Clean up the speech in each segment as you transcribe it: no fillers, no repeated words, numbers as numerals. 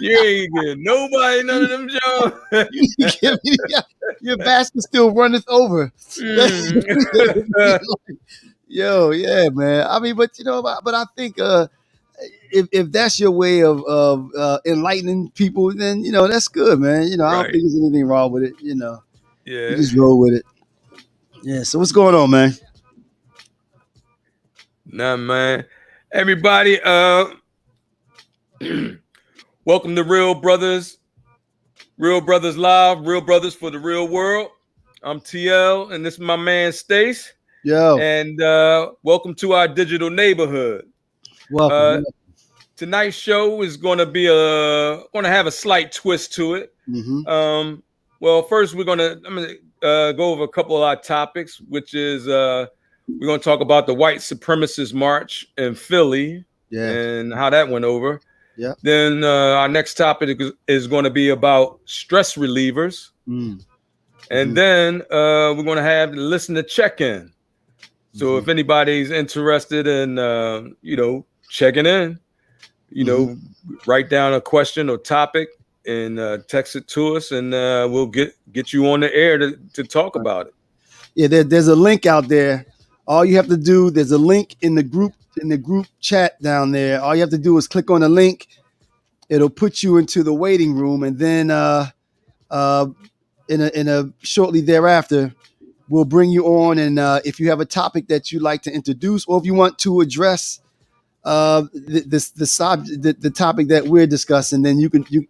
You ain't getting nobody none of them jobs. You give me your basket still runneth over. Yo, yeah, man. I mean, but but I think if that's your way of enlightening people, then that's good, man. I don't Right. think there's anything wrong with it. You Yeah. just roll with it. Yeah. So what's going on, man? Nah, man. Everybody, welcome to Real Brothers Live, Real Brothers for the Real World. I'm TL, and this is my man Stace. Yo, And welcome to our digital neighborhood. welcome. Tonight's show is going to be have a slight twist to it. Mm-hmm. Well, first I'm gonna go over a couple of our topics, which is we're gonna talk about the white supremacist march in Philly, and how that went over. Yeah. Then our next topic is going to be about stress relievers, and then we're going to have the listener check-in. So if anybody's interested in checking in, write down a question or topic and text it to us, and we'll get you on the air to talk about it. Yeah, there's a link out there. All you have to do, there's a link in the group chat down there. All you have to do is click on the link. It'll put you into the waiting room, and then in a shortly thereafter, we'll bring you on. And if you have a topic that you'd like to introduce, or if you want to address the topic that we're discussing, then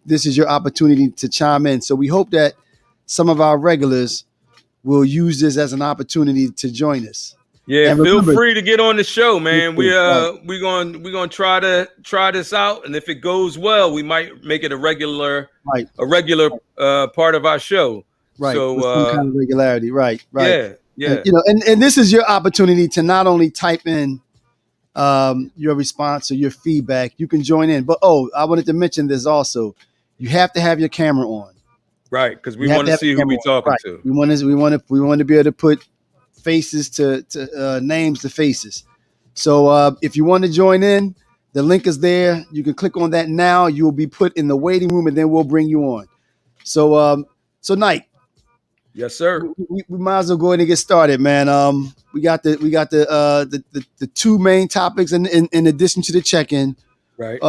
this is your opportunity to chime in. So we hope that some of our regulars will use this as an opportunity to join us. Yeah, and feel free to get on the show, man. We're gonna try this out, and if it goes well, we might make it a regular part of our show. Right. So with some kind of regularity. Right. Yeah. And this is your opportunity to not only type in your response or your feedback. You can join in, but I wanted to mention this also. You have to have your camera on. Right, because we want to see who we're talking to. We want to be able to put faces to names to faces. So if you want to join in, the link is there. You can click on that now. You will be put in the waiting room, and then we'll bring you on. So Nike. Yes, sir. We might as well go ahead and get started, man. We got the two main topics in addition to the check-in. Right.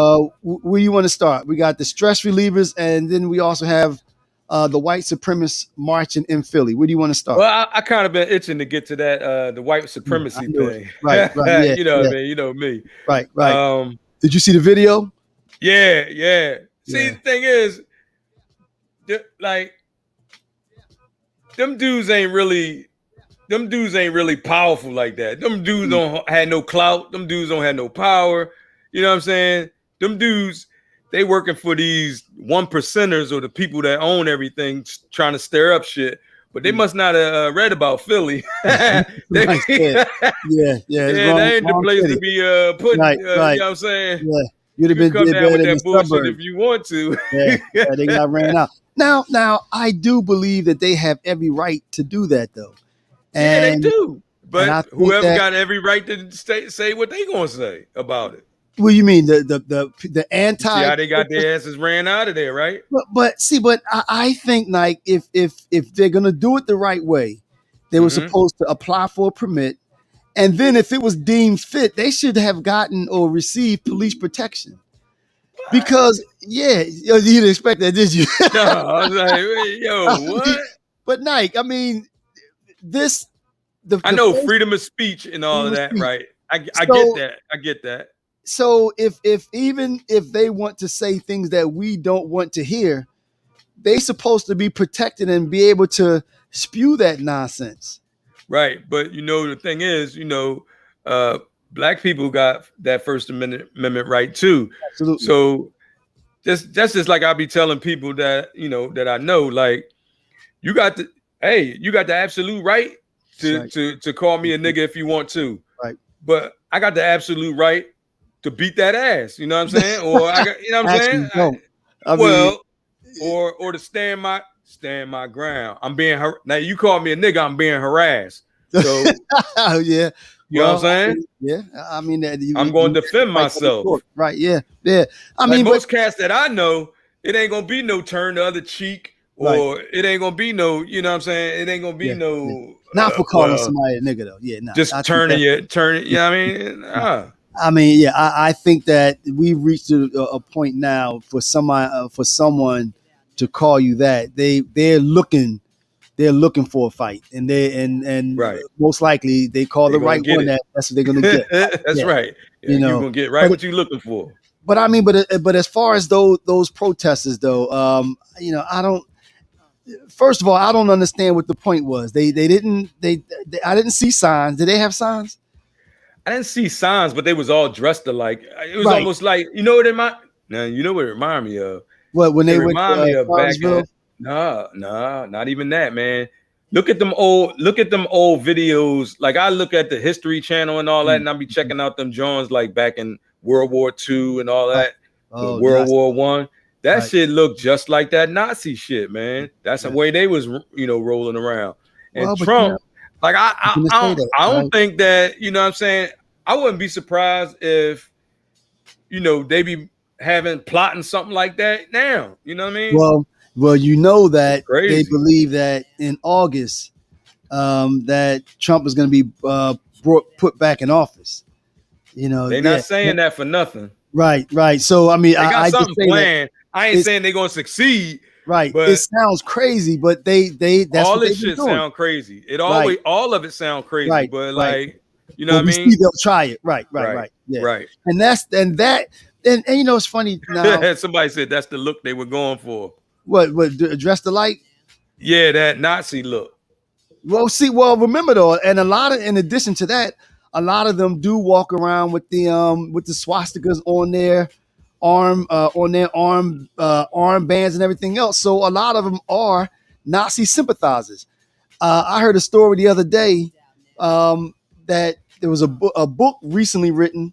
Where you want to start? We got the stress relievers, and then we also have the white supremacist marching in Philly. Where do you want to start? Well, I kind of been itching to get to that the white supremacy thing. Right. Yeah, you know what I mean? You know me. Right. Did you see the video? Yeah. See, the thing is, like, them dudes ain't really powerful like that. Them dudes don't have no clout. Them dudes don't have no power. You know what I'm saying? Them dudes, they working for these 1%ers or the people that own everything, trying to stir up shit. But they must not have read about Philly. Yeah. That ain't the place to be putting. You know what I'm saying? Yeah, you'd have been come down with that bullshit suburbs if you want to. yeah, they got ran out. Now, I do believe that they have every right to do that, though. And, they do. But whoever got every right to say what they gonna say about it. What do you mean the anti? See how they got their asses ran out of there, right? But I think like if they're gonna do it the right way, they were supposed to apply for a permit, and then if it was deemed fit, they should have gotten or received police protection. Because you didn't expect that, did you? No, I was like, yo, what? But Nike, I mean, I know freedom of speech and all of that, right? I get that. So if they want to say things that we don't want to hear, they supposed to be protected and be able to spew that nonsense. Right. But the thing is, Black people got that First Amendment right too. Absolutely. So that's just like I'll be telling people that, that I know, like, you got the absolute right to call me a nigga if you want to. Right. But I got the absolute right to beat that ass. You know what I'm saying? Or you know what I'm saying? Or to stand my ground. Now you call me a nigga, I'm being harassed. So yeah. You know what I'm Well, saying? yeah. I mean, I'm going to defend right for the myself. court. Right? Yeah, yeah. I Like mean, but most cats that I know, it ain't gonna be no turn the other cheek, right. or it ain't gonna be no, you know what I'm saying? It ain't gonna be Yeah, yeah. no, Not for calling well, somebody a nigga though. Yeah, nah. I just think turning that. your turn. You Yeah, know what I mean? nah. Ah, I mean, yeah. I think that we've reached a point now for somebody for someone to call you that. They're looking for a fight, and right. most likely they call They the gonna right get one. it. That's what they're gonna get. That's Yeah, right. Yeah, you you know. gonna get right But what you looking for. I mean, but as far as those protesters though, I don't. First of all, I don't understand what the point was. They didn't they I didn't see signs. Did they have signs? I didn't see signs, but they was all dressed alike. It was Right. almost like, you know what it remind. Now you know what it reminded me of. What when It they went remind to me of back in. Charlottesville? Nah, not even that, man. Look at them old videos. Like I look at the History Channel and all that, and I'll be Mhm. checking out them Jones like back in World War II and all Right. that, Oh, World that's War One. That right. shit looked just like that Nazi shit, man. That's the Yeah. way they was, rolling around. And Well, but Trump, like you're gonna say that, I don't right? think that, you know what I'm saying. I wouldn't be surprised if, they be having plotting something like that now. You know what I mean? Well, you know It's that they crazy. believe that in August, that Trump is going to be put back in office. They Yeah, not saying that for nothing. right. So I mean, They got I just something say that planned. I ain't it's saying they're gonna succeed, right. It but sounds crazy, but they that's all what this they've been shit doing. sound crazy. Right, All of it sound crazy, but right. like, you know But what I we see mean? they'll try it. Right, Right, right. Yeah, right. and that's and that and it's funny now. Somebody said that's the look they were going for. What address the light? Yeah, that Nazi look. Well, see, remember though, and in addition to that, a lot of them do walk around with the swastikas on their arm bands and everything else. So a lot of them are Nazi sympathizers. I heard a story the other day that there was a book recently written,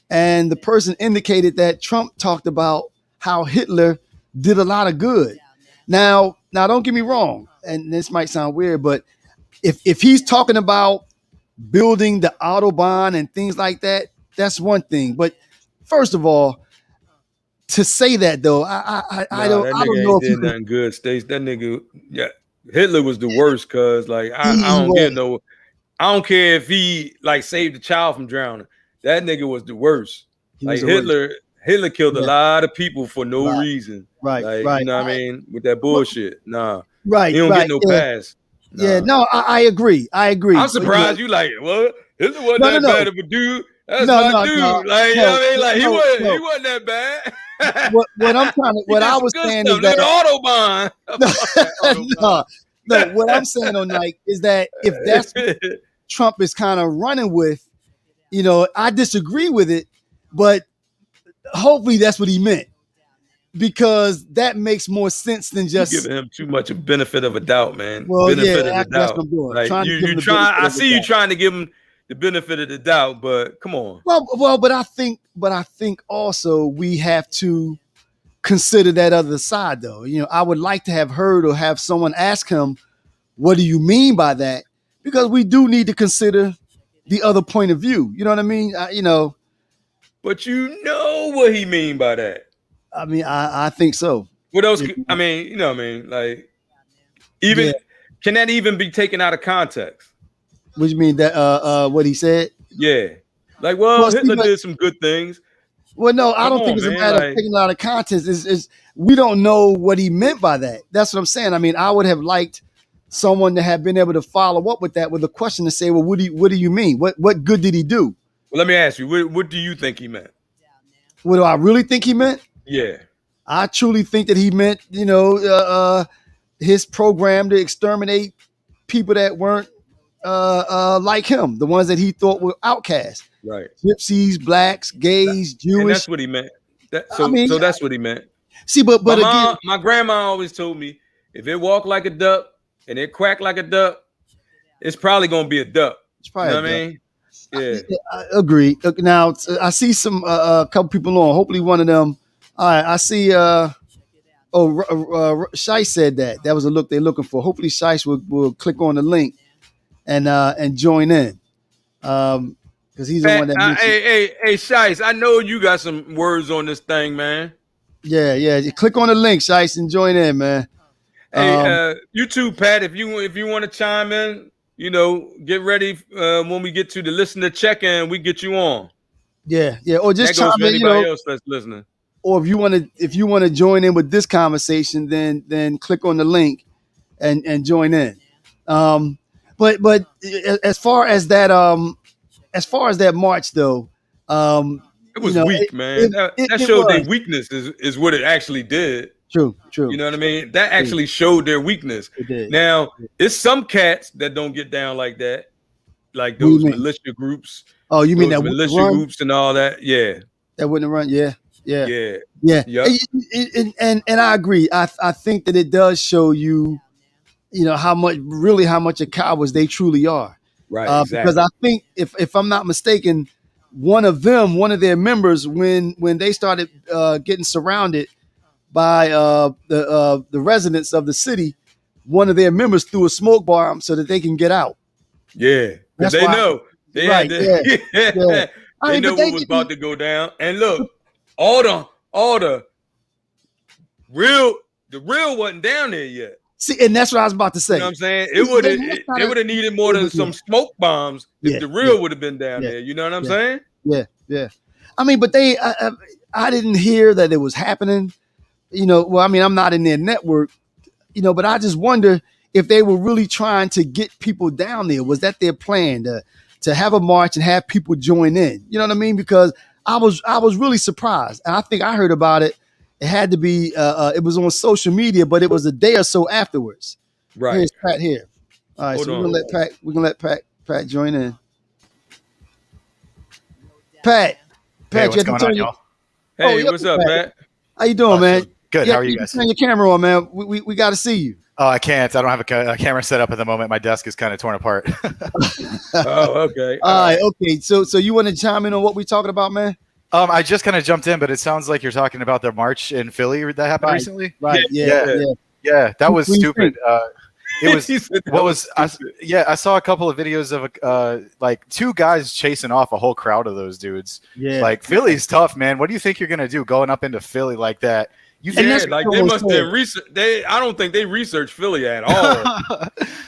and the person indicated that Trump talked about how Hitler did a lot of good. Now, don't get me wrong, and this might sound weird, but if he's talking about building the autobahn and things like that, that's one thing. But first of all, to say that though, Nah, that I don't nigga know ain't if you did can. nothing good. Stace, that nigga, yeah, Hitler was the worst. Cause like I He don't get was no. I don't care if he like saved a child from drowning. That nigga was the worst. he was Like the worst. Hitler killed a Yeah, lot of people for no right, reason. right, Like, you right, know what I mean? With that bullshit. Nah. He don't get right. no Yeah, pass. yeah. Nah. No, I agree. I I'm agree. surprised you like, well, Hitler wasn't No, no, that no, bad of a dude. That's no, my no, no, dude. Like, you know no, what I mean? Like he no. wasn't that bad. He What did I some was good saying is stuff. Look at the that Autobahn. Fuck that no, Autobahn. no. What I'm saying on Nike is that if that's what Trump is kind of running with, I disagree with it, but hopefully that's what he meant because that makes more sense than You just. giving him too much a benefit of a doubt, man. Well, yeah, Benefit of the actually, that's doubt. what I'm doing. Like Trying to give you him the trying. benefit I of the see you doubt. trying to give him the benefit of the doubt, but come on. But I think also we have to consider that other side, though. I would like to have heard or have someone ask him, "What do you mean by that?" Because we do need to consider the other point of view. You know what I mean? But you know what he mean by that. I mean, I think so. What else? I mean, you know what I mean? Like, even Yeah. can that even be taken out of context? What do you mean that? What he said? Yeah. Like, well, Well, see, Hitler but did some good things. no, I Come don't think on, it's a man. matter of Like, taking it out of context. Is we don't know what he meant by that. That's what I'm saying. I mean, I would have liked someone to have been able to follow up with that with a question to say, well, what do you mean? What good did he do? well, let me ask you, what do you think he meant? What do I really think he meant? Yeah. I truly think that he meant, his program to exterminate people that weren't like him, the ones that he thought were outcasts, Right. gypsies, blacks, gays, And Jewish. that's what he meant. That I mean, so that's what he meant. see, but again, My grandma always told me, if it walk like a duck and it quack like a duck, it's probably gonna be a duck. it's You probably know a what I duck. mean? Yeah. I agree. Now I see some a couple people on. Hopefully, one of them. All right, I see. Shice said that was a look they're looking for. Hopefully, Shice will click on the link and join in. because he's the one that mentioned. Hey, Shice, I know you got some words on this thing, man. Yeah. You click on the link, Shice, and join in, man. Hey, you too, Pat. If you want to chime in, get ready when we get to the listener check-in. We get you on. Yeah. Or just that goes chime for in, anybody else that's listening. Or if you want to join in with this conversation, then click on the link and join in. But as far as that march though, it was weak, man. That showed their weakness is what it actually did. True. You know what I mean? That actually showed their weakness. It did. Now, it's some cats that don't get down like that, like those militia groups. Oh, you mean that militia groups and all that? Yeah, that wouldn't run. Yeah. Yep. And I agree. I think that it does show you, how much of cowards they truly are. Right. Exactly. Because I think if I'm not mistaken, one of their members, when they started getting surrounded by the residents of the city, one of their members threw a smoke bomb so that they can get out. Yeah, because they know. They had to, yeah. They know what was about to go down. And look, all the real wasn't down there yet. See, and that's what I was about to say. You know what I'm saying? It would have needed more than some smoke bombs if the real would have been down there. You know what I'm saying? Yeah. I mean, but I didn't hear that it was happening. Well, I mean, I'm not in their network, but I just wonder if they were really trying to get people down there. Was that their plan to have a march and have people join in? You know what I mean? Because I was really surprised. And I think I heard about it. It had to be, it was on social media, but it was a day or so afterwards. Right. Here's Pat here. All right, we're gonna let Pat join in. Pat, hey, what's going on, y'all? Hey, what's up, Pat? How you doing, man? Good. How are you guys? Turn your camera on, man. We got to see you. Oh, I can't. I don't have a camera set up at the moment. My desk is kind of torn apart. Oh, okay. All right. Okay. So you want to chime in on what we're talking about, man? I just kind of jumped in, but it sounds like you're talking about the march in Philly that happened recently. Right. Yeah. That was stupid. It was I saw a couple of videos of like two guys chasing off a whole crowd of those dudes. Yeah. Like Philly's tough, man. What do you think you're gonna do going up into Philly like that? They must have researched. I don't think they researched Philly at all.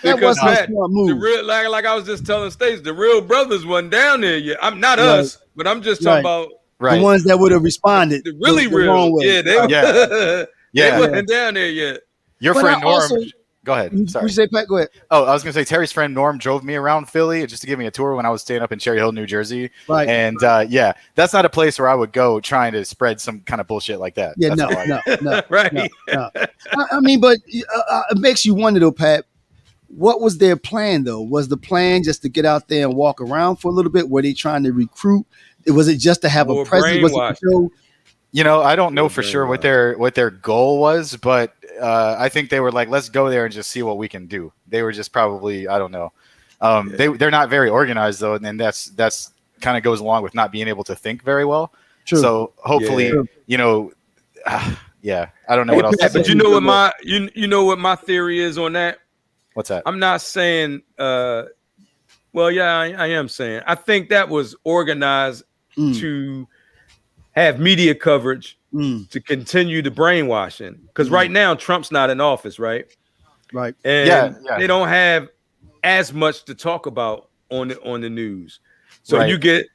Because the real, like I was just telling Stace, the real brothers wasn't down there yet. I'm not us, but I'm just talking about the ones that would have responded. The really real, they wasn't down there yet. Your friend Norm. Go ahead. Sorry. You say, Pat? Go ahead. Oh, I was going to say Terry's friend Norm drove me around Philly just to give me a tour when I was staying up in Cherry Hill, New Jersey. Right. And that's not a place where I would go trying to spread some kind of bullshit like that. Yeah, no. Right. No. I mean, but it makes you wonder, though, Pat, what was their plan, though? Was the plan just to get out there and walk around for a little bit? Were they trying to recruit? Was it just to have a presence? I don't know for sure what their goal was, but I think they were like, let's go there and just see what we can do. They were just probably, I don't know. They're not very organized though, and that's kind of goes along with not being able to think very well. True. So hopefully, I don't know what else. But you know what you know what my theory is on that? What's that? I'm not saying. I am saying. I think that was organized to have media coverage to continue the brainwashing. Because right now Trump's not in office, right? Right. And they don't have as much to talk about on the news. So you get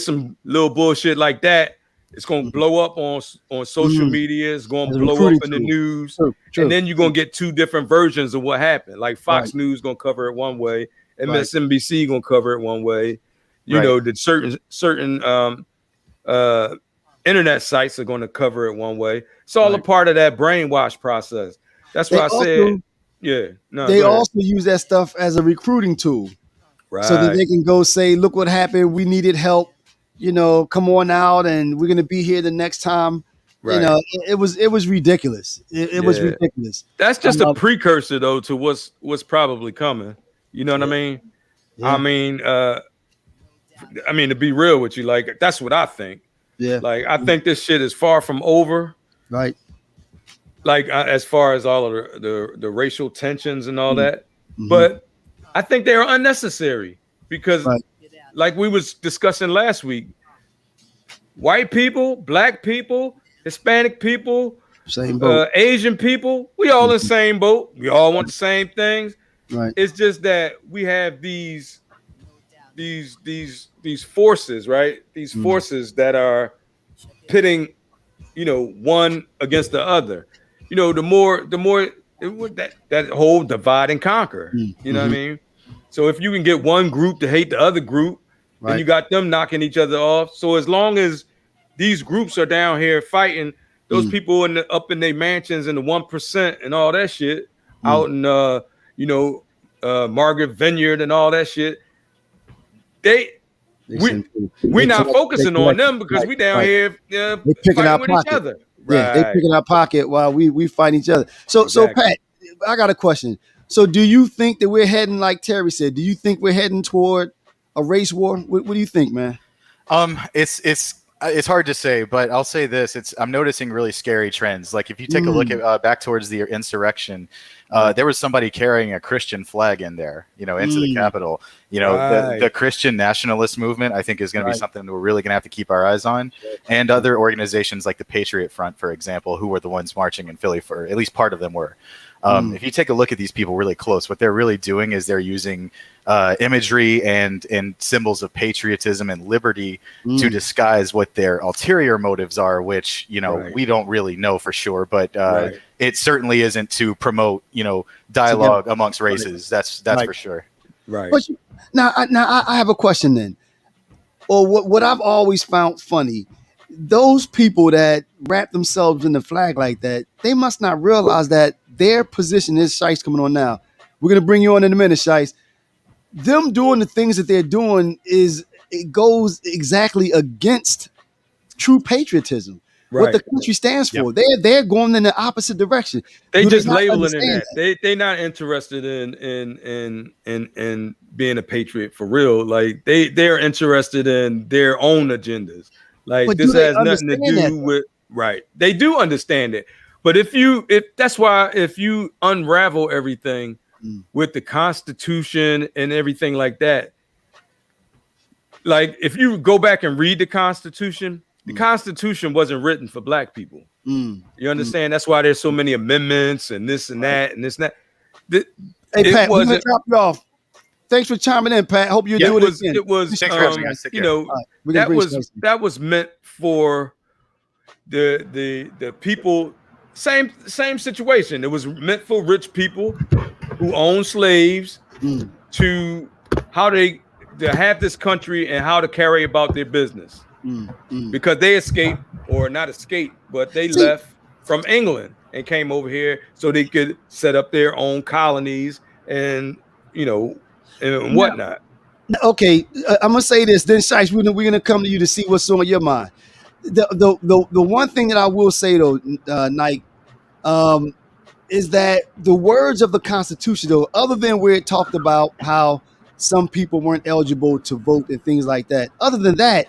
some little bullshit like that. It's gonna blow up on social media. It's gonna blow up in the news, and then you're gonna get two different versions of what happened. Like Fox News gonna cover it one way, and MSNBC gonna cover it one way. You know, the certain internet sites are gonna cover it one way. It's all a part of that brainwash process. That's why I said, they also use that stuff as a recruiting tool, so that they can go say, "Look what happened. We needed help. Come on out, and we're gonna be here the next time." Right. It was ridiculous. It was ridiculous. That's just a precursor, though, to what's probably coming. You know what I mean? Yeah. I mean, to be real with you, like that's what I think. Yeah. Like I think this shit is far from over. Right. Like as far as all of the racial tensions and all that, but I think they are unnecessary because like we was discussing last week, white people, black people, Hispanic people, Same boat. Asian people, we all in the same boat. We all want the same things. Right. It's just that we have these forces, right? These forces that are pitting, one against the other. The more that whole divide and conquer. You know what I mean? So if you can get one group to hate the other group, then you got them knocking each other off. So as long as these groups are down here fighting, those people up in their mansions and the 1% and all that shit out in Margaret Vineyard and all that shit, we're not focusing on them because we down here they picking our with pocket. each other. Yeah, they picking our pocket while we fight each other. So Pat, I got a question. So do you think that we're heading, like Terry said, do you think we're heading toward a race war? What do you think, man? It's hard to say, but I'll say this: I'm noticing really scary trends. Like if you take a look at back towards the insurrection, there was somebody carrying a Christian flag in there, into the Capitol. The Christian nationalist movement, I think, is going to be something that we're really going to have to keep our eyes on. And other organizations like the Patriot Front, for example, who were the ones marching in Philly, for at least part of them were. If you take a look at these people really close, what they're really doing is they're using imagery and symbols of patriotism and liberty to disguise what their ulterior motives are, which, we don't really know for sure, but it certainly isn't to promote, dialogue amongst races. That's for sure. Right. But now I have a question then. Or what I've always found funny, those people that wrap themselves in the flag like that, they must not realize that their position is, Shice coming on now. We're going to bring you on in a minute, Shice. Them doing the things that they're doing it goes exactly against true patriotism. What the country stands for. They're going in the opposite direction. They just labeling it that. They're not interested in being a patriot for real. Like they're interested in their own agendas. Like but this has nothing to do with They do understand it. But if you unravel everything with the Constitution and everything like that, like if you go back and read the Constitution wasn't written for black people. You understand? That's why there's so many amendments and this and that and this and that. Hey Pat, we're gonna drop you off. Thanks for chiming in, Pat. Hope you do it again. It was that was meant for the people. Same situation. It was meant for rich people who own slaves to have this country and how to carry about their business. Because they escaped, or not escaped, but they left from England and came over here so they could set up their own colonies and and whatnot. Okay, I'm gonna say this. Then, Shice, we're gonna come to you to see what's on your mind. The one thing that I will say though, Nike, is that the words of the Constitution, though, other than where it talked about how some people weren't eligible to vote and things like that, other than that,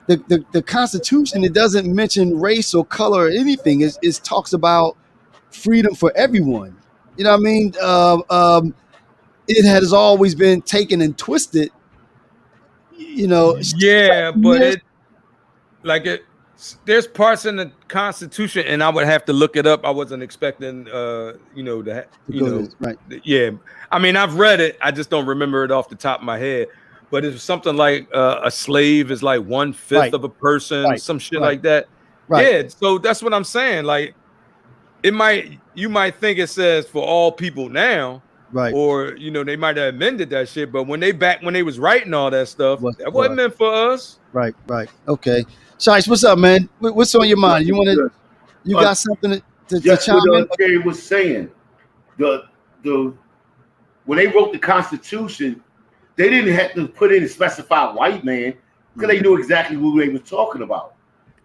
the Constitution, it doesn't mention race or color or anything. It talks about freedom for everyone. You know what I mean? It has always been taken and twisted. Yeah, but there's parts in the Constitution, and I would have to look it up. I wasn't expecting, yeah. I mean, I've read it. I just don't remember it off the top of my head. But it's something like a slave is like 1/5 of a person, some shit like that. Yeah. So that's what I'm saying. Like, you might think it says for all people now. Or they might have amended that shit, but when they was writing all that stuff, that wasn't meant for us. Right. Okay. Shice, what's up, man? What's on your mind? You got something to chime in? Jerry was saying, when they wrote the Constitution, they didn't have to put in a specified white man because they knew exactly who they were talking about.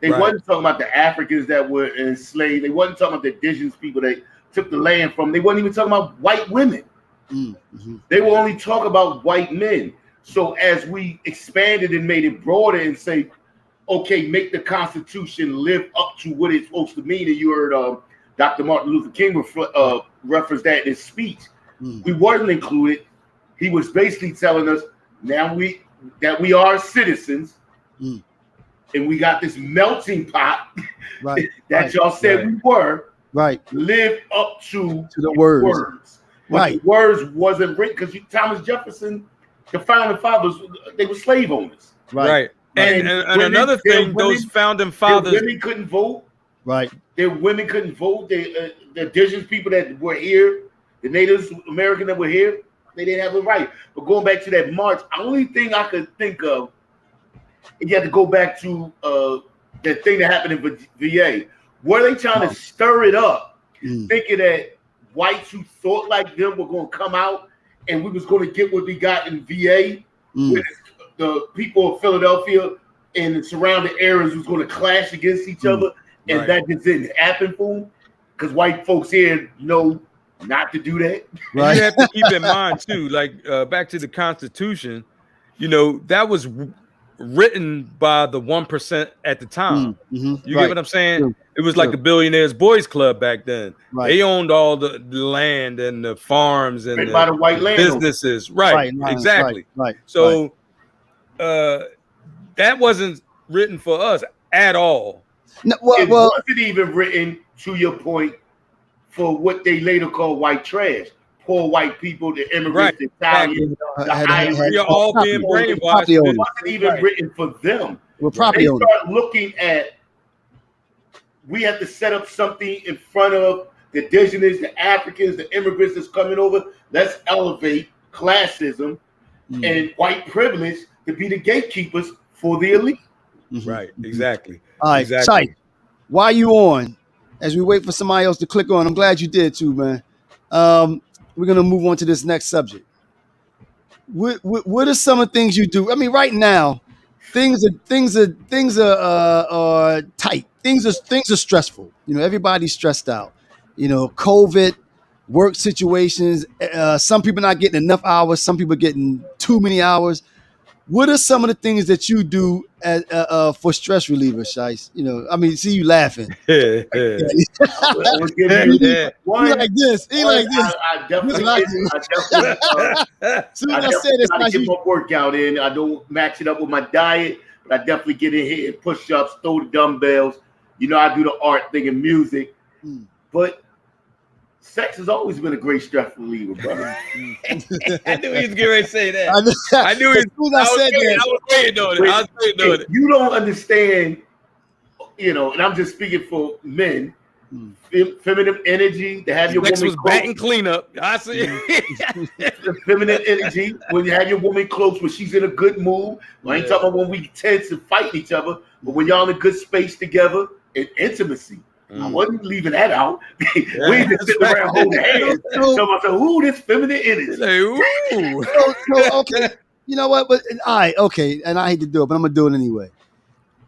They wasn't talking about the Africans that were enslaved. They wasn't talking about the indigenous people they took the land from. They wasn't even talking about white women. They were only talking about white men. So as we expanded and made it broader and say, okay, make the Constitution live up to what it's supposed to mean. And you heard Dr. Martin Luther King reference that in his speech. We weren't included. He was basically telling us, now that we are citizens, Mm. and we got this melting pot Right. that right. y'all said we were, Right. live up to the words. But Right. the words wasn't written because Thomas Jefferson, the founding fathers, they were slave owners. Right. And women- another thing, those founding fathers, their women couldn't vote. Right. Their women couldn't vote. The indigenous people that were here, the Native American that were here, they didn't have a right. But going back to that march, the only thing I could think of, and you had to go back to that thing that happened in VA. Were they trying to stir it up, thinking that whites who thought like them were going to come out and we was going to get what we got in VA with the people of Philadelphia and the surrounding areas was going to clash against each other, and that just didn't happen for them because white folks here know not to do that. Right. You have to keep in mind too, like back to the Constitution, that was written by the 1% at the time. You get what I'm saying? True. It was like the Billionaires Boys Club back then. Right. They owned all the land and the farms and by the white businesses. Right. Exactly. Right. So that wasn't written for us at all. No, it wasn't even written, to your point, for what they later called white trash. Poor white people, the immigrants, the Italians, the Irish. We are all being brainwashed. It wasn't even written for them. We're property they owners. start looking at, we have to set up something in front of the indigenous, the Africans, the immigrants that's coming over. Let's elevate classism and white privilege to be the gatekeepers for the elite. Right, exactly. All right, exactly. Sight, while you on, as we wait for somebody else to click on, I'm glad you did too, man. We're gonna move on to this next subject. What are some of the things you do? I mean, right now, things are tight. Things are stressful. Everybody's stressed out. COVID, work situations. Some people not getting enough hours. Some people getting too many hours. What are some of the things that you do for stress reliever, Shice? I mean, see you laughing. Yeah. He like this. I definitely get my workout in. I don't match it up with my diet, but I definitely get in here and push-ups, throw the dumbbells. I do the art thing and music. But sex has always been a great stress reliever, brother. I knew he was getting ready to say that. I knew he was. I was waiting on it. You don't understand, and I'm just speaking for men. Feminine energy to have your Sex woman was batting cleanup. I see. The feminine energy when you have your woman close when she's in a good mood. I ain't talking about when we tense and fight each other, but when y'all in a good space together and intimacy. I wasn't leaving that out. We just sitting around holding hands. So I said, "Ooh, this feminine energy." Like, ooh. So, okay, you know what? But all right, okay, and I hate to do it, but I'm gonna do it anyway.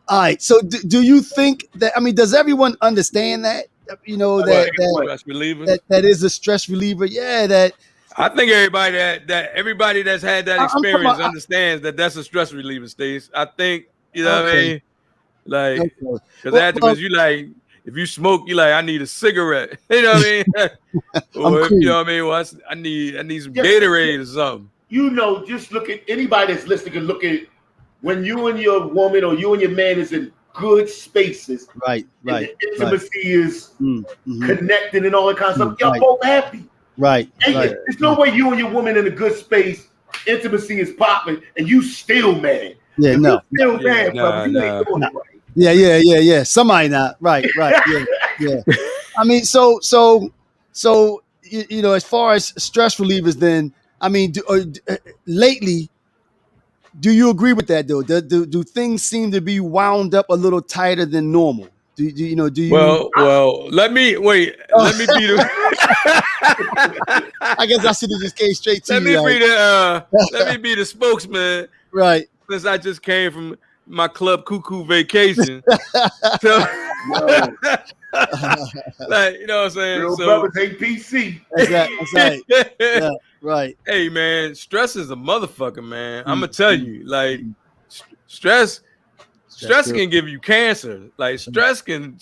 All right. So, do you think that? I mean, does everyone understand that? That is a stress reliever. Yeah. That. I think everybody that's had that experience understands that that's a stress reliever, Stace. I think what I mean. Like, because afterwards, you like. If you smoke, you like, I need a cigarette. You know what I mean? Or if, you know what I mean? Well, I need some Gatorade or something. Just look at anybody that's listening can look at when you and your woman or you and your man is in good spaces. Right. The intimacy is connected and all that kind of stuff. Y'all both happy. Right. There's no way you and your woman in a good space, intimacy is popping, and you still mad. Yeah, no. Still mad, brother. You ain't doing it right. Yeah. Somebody not right. Yeah. I mean, so as far as stress relievers, then I mean, lately, do you agree with that though? Do things seem to be wound up a little tighter than normal? Do you? Well, let me be the. I guess I should have just came straight to you. Let me be the spokesman, right? Since I just came from my Club Cuckoo vacation. So, like, you know what I'm saying? Real brothers ain't PC. That's right. Yeah, right. Hey, man, stress is a motherfucker, man. I'm going to tell you, like, stress can give you cancer. Like, stress can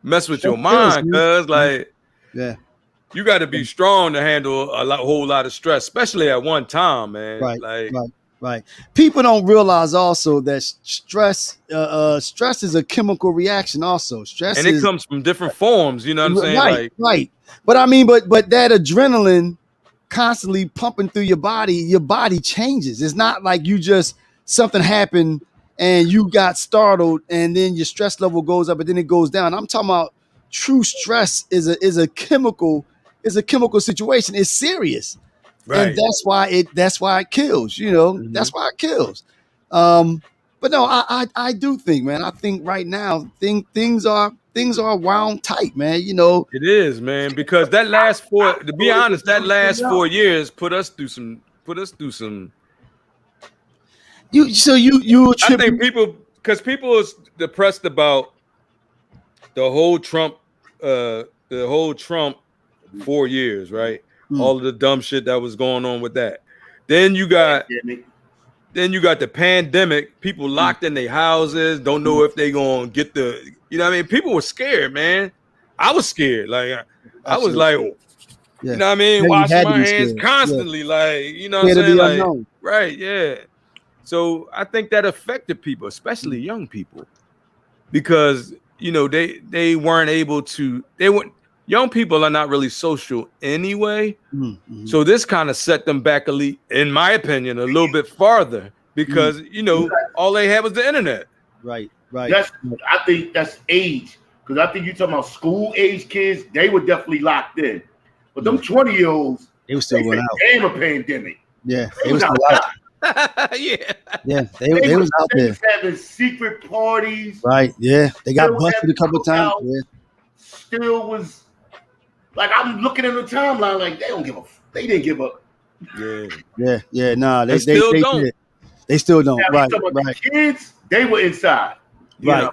mess with your mind, cuz, like, you got to be strong to handle a whole lot of stress, especially at one time, man. Right, like, Right. People don't realize also that stress is a chemical reaction also. Stress And it is comes from different forms, you know what I'm saying? right, Like, right. But I mean, but that adrenaline constantly pumping through your body changes. It's not like you just something happened and you got startled and then your stress level goes up and then it goes down. I'm talking about true stress is a chemical situation. It's serious. And right. that's why it kills, you know. Mhm. That's why it kills. But no, I do think, man. I think right now things are wound tight, man. You know, It is, man, because that last four, to be honest, that last 4 years put us through some. you I think attribute people is depressed about the whole Trump, the whole Trump 4 years, right? Mm. All of the dumb shit that was going on with that. Then you got the pandemic, people locked in their houses, don't know if they gonna get you know what I mean? People were scared, man. I was scared. Like I was absolutely. like, Yeah. you know what I mean? Yeah, you Washing had to my be hands scared. Yeah. constantly, like, you know what I'm Scared of saying? the Like, unknown. right, yeah. So I think that affected people, especially young people, because they weren't able to, young people are not really social anyway. Mm-hmm. So this kind of set them back in my opinion, a little bit farther because all they had was the internet. Right. I think that's age. Because I think you're talking about school age kids, they were definitely locked in. But them 20-year-olds, they were still going out. Damn a pandemic. Yeah, they was still out. Yeah. Yeah, they was out there. Was having secret parties. Right. Yeah. They got busted a couple times. Yeah. Still was like, I'm looking at the timeline like they didn't give up. Yeah. Nah, they still don't. Did. They still don't. Now, right. The kids, they were inside. Right.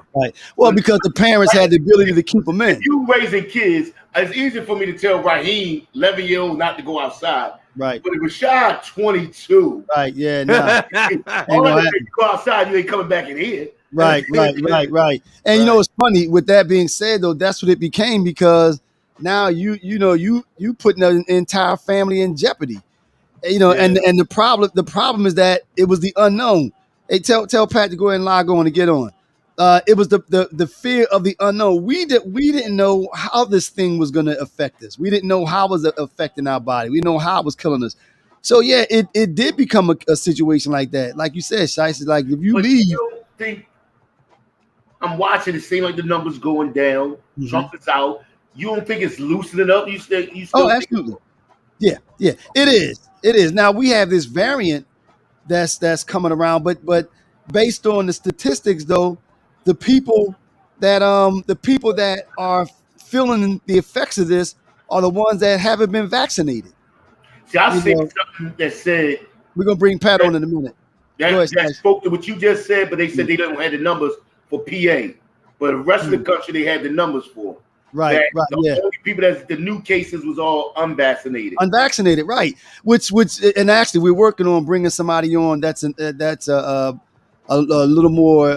Well, because the parents had the ability to keep them in. If you raising kids, it's easy for me to tell Raheem, 11-year-old, not to go outside. Right. But if Rashad, 22. Right. Yeah. Nah. All of you go outside, you ain't coming back in here. Right. And you know, it's funny. With that being said, though, that's what it became because now you putting an entire family in jeopardy. You know, and the problem is that it was the unknown. Hey, tell Pat to go ahead and log on and get on. It was the fear of the unknown. We didn't know how this thing was going to affect us. We didn't know how it was affecting our body. We know how it was killing us. So yeah, it did become a situation like that. Like you said, Shice, like if you leave. You don't think I'm watching it seem like the numbers going down. Mm-hmm. Trump is out. You don't think it's loosening up? You still absolutely. Yeah, it is. Now we have this variant that's coming around, but based on the statistics, though, the people that are feeling the effects of this are the ones that haven't been vaccinated. See, I see something that said we're gonna bring Pat on in a minute. That spoke to what you just said, but they said they don't have the numbers for PA, but the rest of the country they had the numbers for. Right. The only people the new cases was all unvaccinated. Unvaccinated, right? Which, and actually, we're working on bringing somebody on that's a little more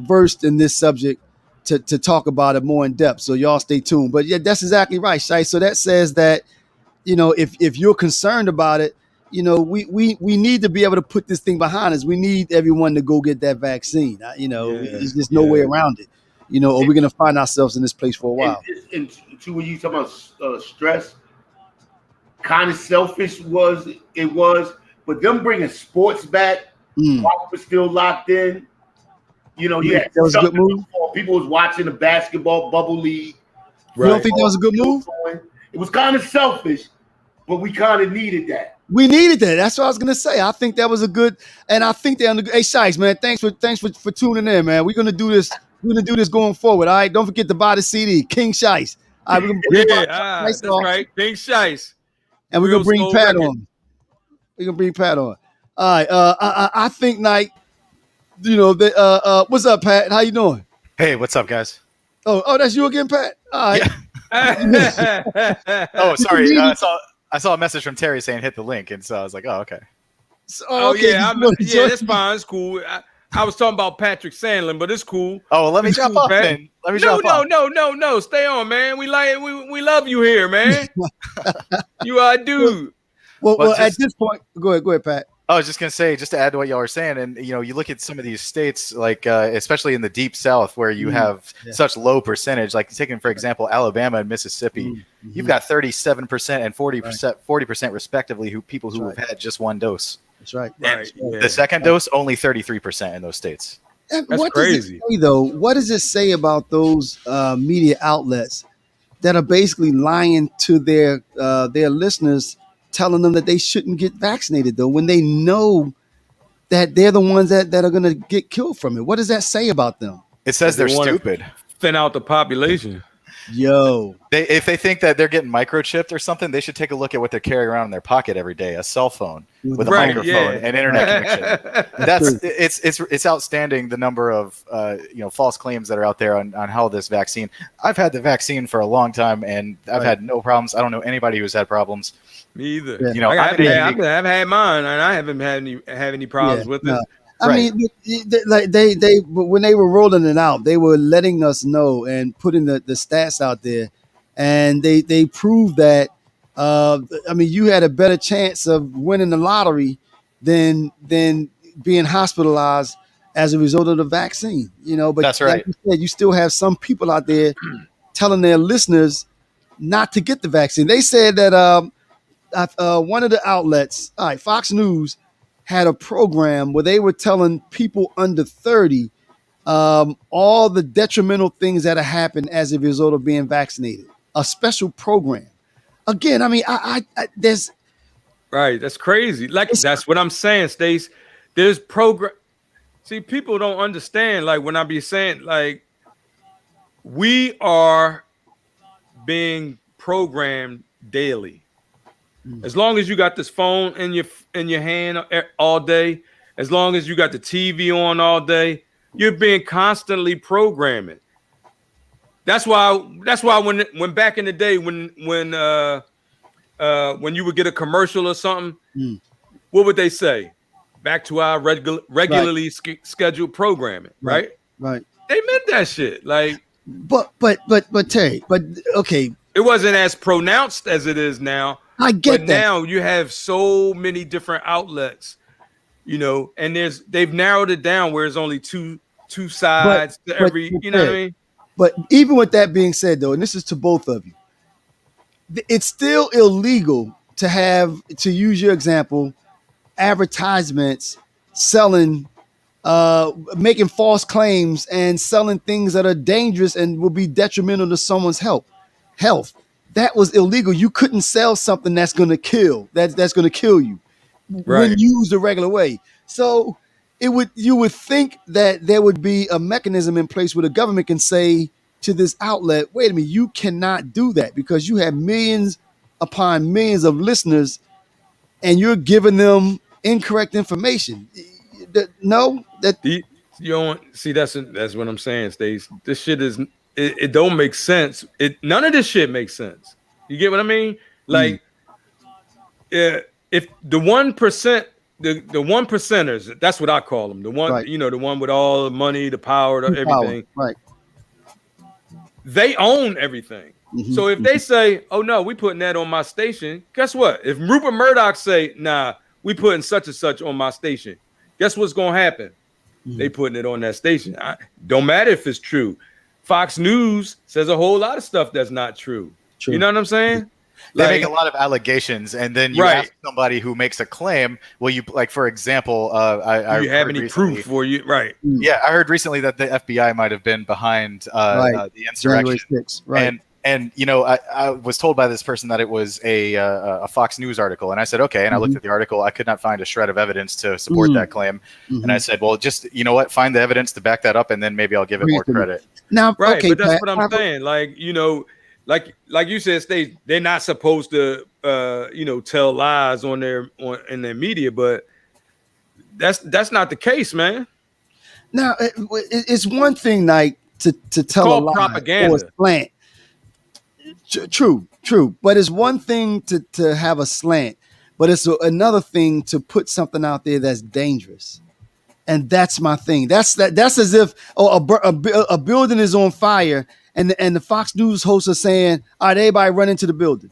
versed in this subject to talk about it more in depth. So y'all stay tuned. But yeah, that's exactly right, Shai. So that says that if you're concerned about it, we need to be able to put this thing behind us. We need everyone to go get that vaccine. There's just no way around it. Or we're going to find ourselves in this place for a while. And to when you talk about stress, kind of selfish was, but them bringing sports back while we're still locked in, that was a good move. People was watching the basketball bubble league. Right. You don't think that was a good move? It was kind of selfish, but we kind of needed that. We needed that. That's what I was gonna say. I think that was a good, and I think they're on the. Hey, Shice, man, thanks for tuning in, man. We're gonna do this. We're gonna do this going forward. All right. Don't forget to buy the CD, King Shice. All right. That's right, King Shice. And we're gonna bring Pat on. We're gonna bring Pat on. All right. I think like, what's up, Pat? How you doing? Hey, what's up, guys? Oh, that's you again, Pat. All right. Yeah. Oh, sorry. I saw a message from Terry saying hit the link, and so I was like, oh, okay. Okay. Yeah, that's fine. It's cool. I was talking about Patrick Sandlin, but it's cool. Oh, well, let me jump off then. No. Stay on, man. We love you here, man. You are a dude. Well, at this point, go ahead, Pat. I was just gonna say, just to add to what y'all were saying, and you look at some of these states, like especially in the deep South, where you have such low percentage. Like taking for example, Alabama and Mississippi, you've got 37% and 40% respectively, people who have had just one dose. That's right. The second dose, only 33% in those states. And That's what crazy. Does it say, though? What does it say about those media outlets that are basically lying to their listeners, telling them that they shouldn't get vaccinated, though, when they know that they're the ones that are going to get killed from it? What does that say about them? It says they're wanna stupid. Thin out the population. Yo, if they think that they're getting microchipped or something, they should take a look at what they're carrying around in their pocket every day: a cell phone with a microphone and internet connection. It's outstanding, the number of false claims that are out there on how this vaccine. I've had the vaccine for a long time and I've had no problems. I don't know anybody who's had problems. Me either. Yeah. I've had mine and I haven't had any problems with it. I mean, they when they were rolling it out, they were letting us know and putting the stats out there, and they proved that. I mean, you had a better chance of winning the lottery than being hospitalized as a result of the vaccine. But that's right. Like you said, you still have some people out there telling their listeners not to get the vaccine. They said that one of the outlets, Fox News, had a program where they were telling people under 30 all the detrimental things that have happened as a result of being vaccinated. A special program. Again, I mean, I there's right. That's crazy. Like that's what I'm saying, Stace. There's program. See, people don't understand. Like when I be saying, like we are being programmed daily. As long as you got this phone in your hand all day, as long as you got the TV on all day, you're being constantly programming. That's why when back in the day when you would get a commercial or something, what would they say? Back to our regularly scheduled programming, right? Right. They meant that shit. Like, but Terry, okay. It wasn't as pronounced as it is now. I get but that. Now you have so many different outlets, and they've narrowed it down where it's only two sides to every, you know what I mean? But even with that being said, though, and this is to both of you, it's still illegal to use your example, advertisements selling, making false claims and selling things that are dangerous and will be detrimental to someone's health. That was illegal. You couldn't sell something that's going to kill. That's going to kill you when used the regular way. So you would think that there would be a mechanism in place where the government can say to this outlet, wait a minute, you cannot do that because you have millions upon millions of listeners and you're giving them incorrect information. You don't see. That's what I'm saying, Stace. This shit is. It don't make sense. None of this shit makes sense. You get what I mean? Like, if the 1%, the one percenters, that's what I call them. The one, the one with all the money, the power, everything. Right. They own everything. Mm-hmm. So if they say, "Oh no, we putting that on my station," guess what? If Rupert Murdoch say, "Nah, we putting such and such on my station," guess what's gonna happen? Mm-hmm. They putting it on that station. Don't matter if it's true. Fox News says a whole lot of stuff that's not true. You know what I'm saying? They make a lot of allegations, and then you ask somebody who makes a claim. Well, for example, do you have any proof for you? Right. Yeah, I heard recently that the FBI might have been behind the insurrection. And I was told by this person that it was a Fox News article, and I said, okay. And I looked at the article. I could not find a shred of evidence to support that claim. And I said, well, just find the evidence to back that up, and then maybe I'll give it more credit. Now, but that's what I'm saying. Like, like you said, they're not supposed to, tell lies in their media, but that's not the case, man. Now, it's one thing, like to tell a lie propaganda. Or a slant. True, but it's one thing to have a slant, but it's another thing to put something out there that's dangerous. And that's my thing. That's as if a building is on fire and the Fox News hosts are saying, "All right, everybody run into the building."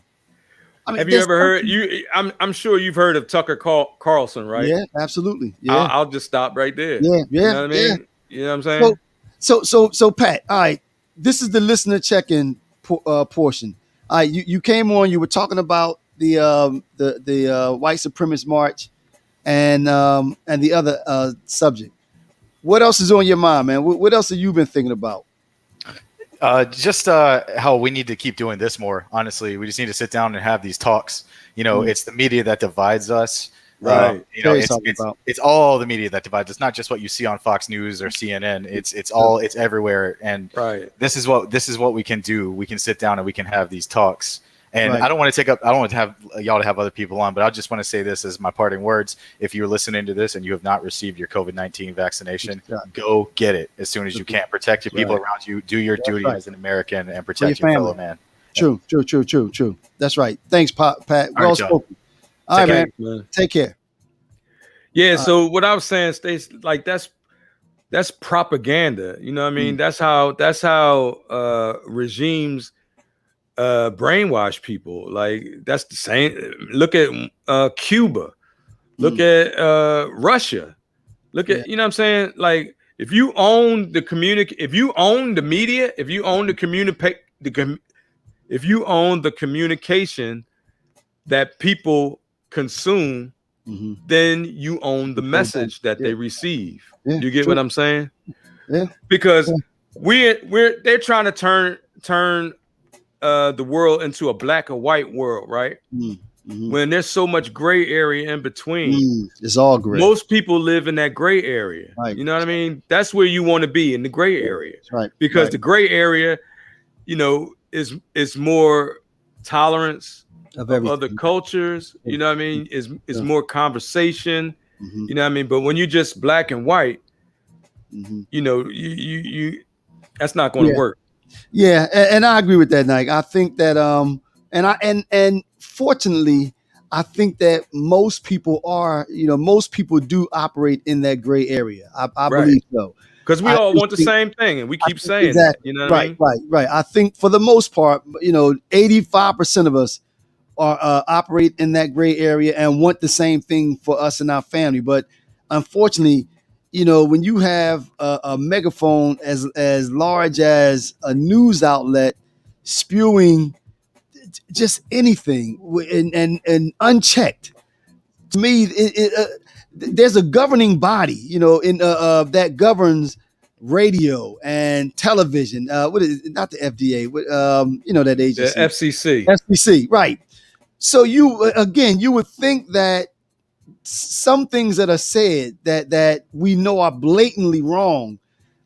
I mean, Have you there's ever heard something- I'm sure you've heard of Tucker Carlson, right? Yeah, absolutely. Yeah, I'll just stop right there. yeah, You yeah, know what I yeah. mean? You know what I'm saying? So Pat, all right, this is the listener check-in portion. All right, you came on, you were talking about the white supremacist march and the other subject. What else is on your mind, man? What else have you been thinking about? Just how we need to keep doing this more. Honestly, we just need to sit down and have these talks. You know, it's the media that divides us. Right. You know, That's what it's about. it's all the media that divides. It's not just what you see on Fox News or CNN. It's everywhere. And Right. this is what we can do. We can sit down and we can have these talks. And Right. I don't want to have y'all to have other people on, but I just want to say this as my parting words. If you're listening to this and you have not received your COVID-19 vaccination, go get it as soon as you can. Protect your people around you. Do your duty as an American and protect your fellow man. True. That's right. Thanks, Pat. Well right, y'all. spoken. All right, Thanks, man. Take care. Yeah, so what I was saying, Stace, like that's propaganda. You know what I mean? That's how regimes brainwash people. Like that's the same. Look at Cuba. Look at Russia. Look at you know what I'm saying? Like if you own the if you own the media, if you own if you own the communication that people consume, then you own the message that they receive. You get what I'm saying? Yeah. Because they're trying to turn the world into a black or white world, right? When there's so much gray area in between. It's all gray. Most people live in that gray area. Right. You know what I mean? That's where you want to be, in the gray area. Right. Because the gray area, you know, is more tolerance of other cultures. You know what I mean? Is more conversation. You know what I mean? But when you're just black and white, you know, you that's not going to work. Yeah, and I agree with that, Nike. I think that and fortunately, I think that most people do operate in that gray area. I believe so. Because we all want the same thing, and we keep saying that. You know what I mean? Right. I think for the most part, 85% of us are operate in that gray area and want the same thing for us and our family. But unfortunately, when you have a megaphone as large as a news outlet spewing just anything and unchecked, to me, there's a governing body, that governs radio and television. What is it? Not the FDA? That agency, the FCC. FCC, right? So you would think that some things that are said that we know are blatantly wrong,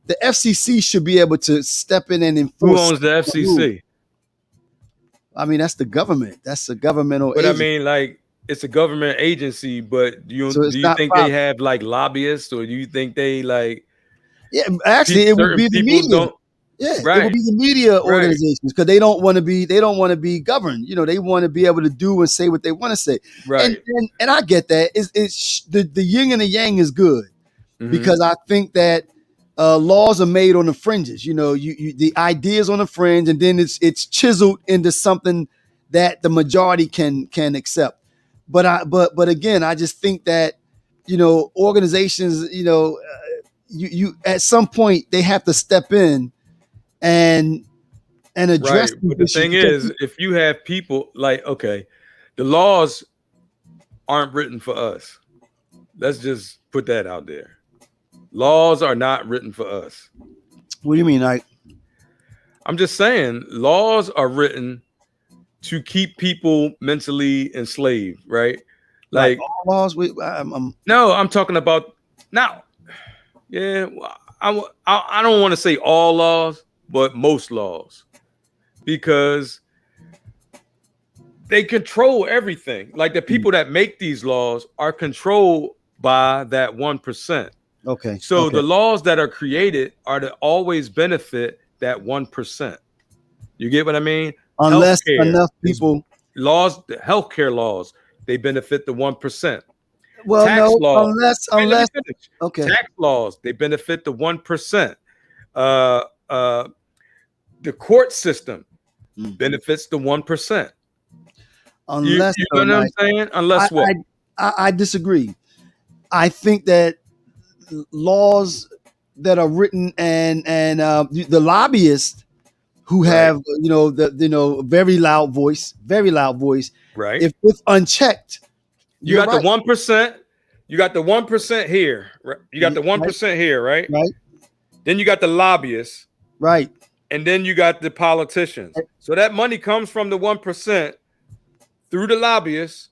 the FCC should be able to step in and enforce. Who owns the FCC? I mean, that's the government. That's a governmental But agency. I mean, like, it's a government agency, but do you think they have like lobbyists, or do you think they like? Yeah, actually, it would be the media. Yeah, it would be the media organizations, because they don't want to be governed. They want to be able to do and say what they want to say. Right. And I get that. It's the yin and the yang is good, because I think that laws are made on the fringes. The ideas on the fringe, and then it's chiseled into something that the majority can accept. But again, I just think that organizations, you at some point they have to step in and address. Right. But the thing is, if you have people like, okay, the laws aren't written for us. Let's just put that out there. Laws are not written for us. What do you mean? I'm just saying laws are written to keep people mentally enslaved, right? Like laws. No, I'm talking about now. Yeah, I don't want to say all laws, but most laws, because they control everything. Like the people that make these laws are controlled by that 1%. Okay. So the laws that are created are to always benefit that 1%. You get what I mean? Unless enough people the healthcare laws, they benefit the 1%. Well, tax no, laws, unless okay. Tax laws, they benefit the 1%. The court system benefits the 1%. Unless you know what I'm saying? Unless what? I disagree. I think that laws that are written and the lobbyists who have very loud voice, Right. if unchecked, You you're got the right, 1%. You got the 1% here. Right? You got the 1% here, right? right, Then you got the lobbyists, right. and then you got the politicians. So that money comes from the 1% through the lobbyists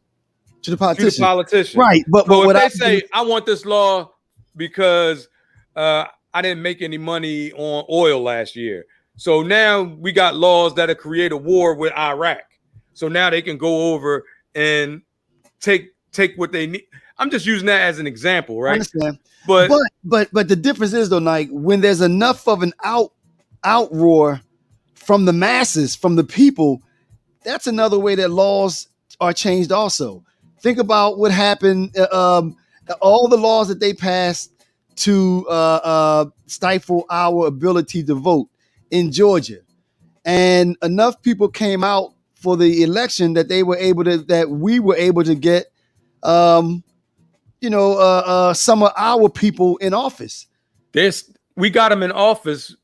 To the to the politician, politicians. right? But So if what they say, I want this law because I didn't make any money on oil last year. So now we got laws that create a war with Iraq. So now they can go over and take what they need. I'm just using that as an example, right? I understand. But But the difference is though, Nike, when there's enough of an outroar from the masses, from the people, that's another way that laws are changed also. Think about what happened, all the laws that they passed to stifle our ability to vote in Georgia. And enough people came out for the election that we were able to get some of our people in office. we got them in office,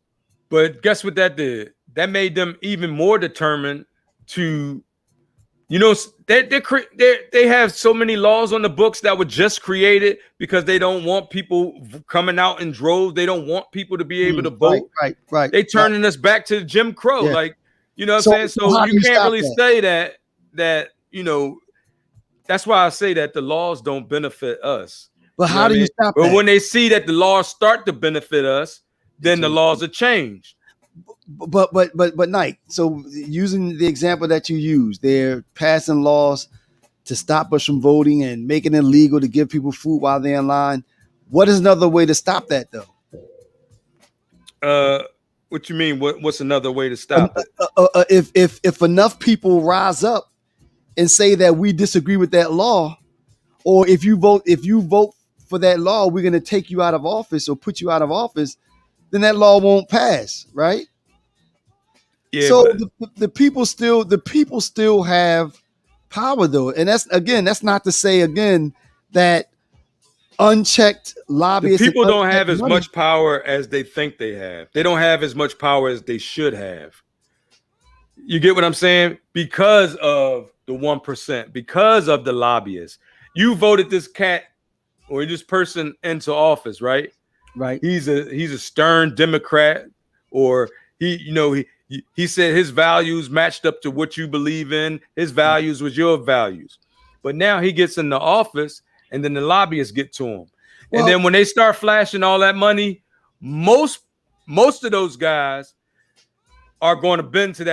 but guess what that did? That made them even more determined to, they have so many laws on the books that were just created because they don't want people coming out in droves. They don't want people to be able to vote. Right. They turning us back to Jim Crow. Yeah. Like, you know what I'm saying? So you can't really say that, that's why I say that the laws don't benefit us. But how do you stop that? But when they see that the laws start to benefit us, then the laws are changed. But Nike, so using the example that you use, they're passing laws to stop us from voting and making it illegal to give people food while they're in line. What is another way to stop that though? What you mean? What's another way to stop it? If enough people rise up and say that we disagree with that law, or if you vote for that law, we're going to take you out of office or put you out of office, then that law won't pass, right? Yeah, so the people still have power though, and that's not to say again that unchecked lobbyists. The people don't have as much power as they think they have. They don't have as much power as they should have. You get what I'm saying? Because of the 1%, because of the lobbyists. You voted this cat or this person into office, right? Right. He's a stern Democrat, or he said his values matched up to what you believe in. His values was your values. But now he gets in the office and then the lobbyists get to him. Well, and then when they start flashing all that money, most of those guys are going to bend to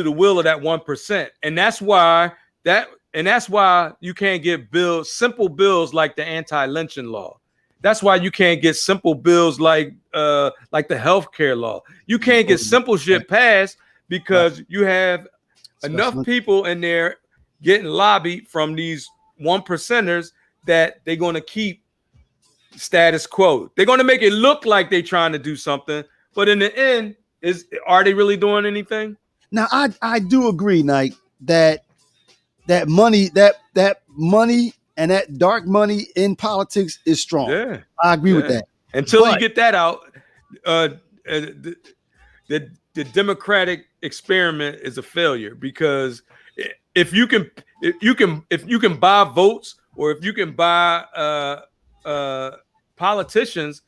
the will of that 1%. And that's why you can't get simple bills like the anti-lynching law. That's why you can't get simple bills like the healthcare law. You can't get simple shit passed because you have enough people in there getting lobbied from these 1%ers that they're going to keep status quo. They're going to make it look like they're trying to do something, but in the end, are they really doing anything? Now, I do agree, Nike, that money and that dark money in politics is strong. Yeah, I agree with that. Until you get that out, the Democratic experiment is a failure, because if you can buy votes, or if you can buy politicians,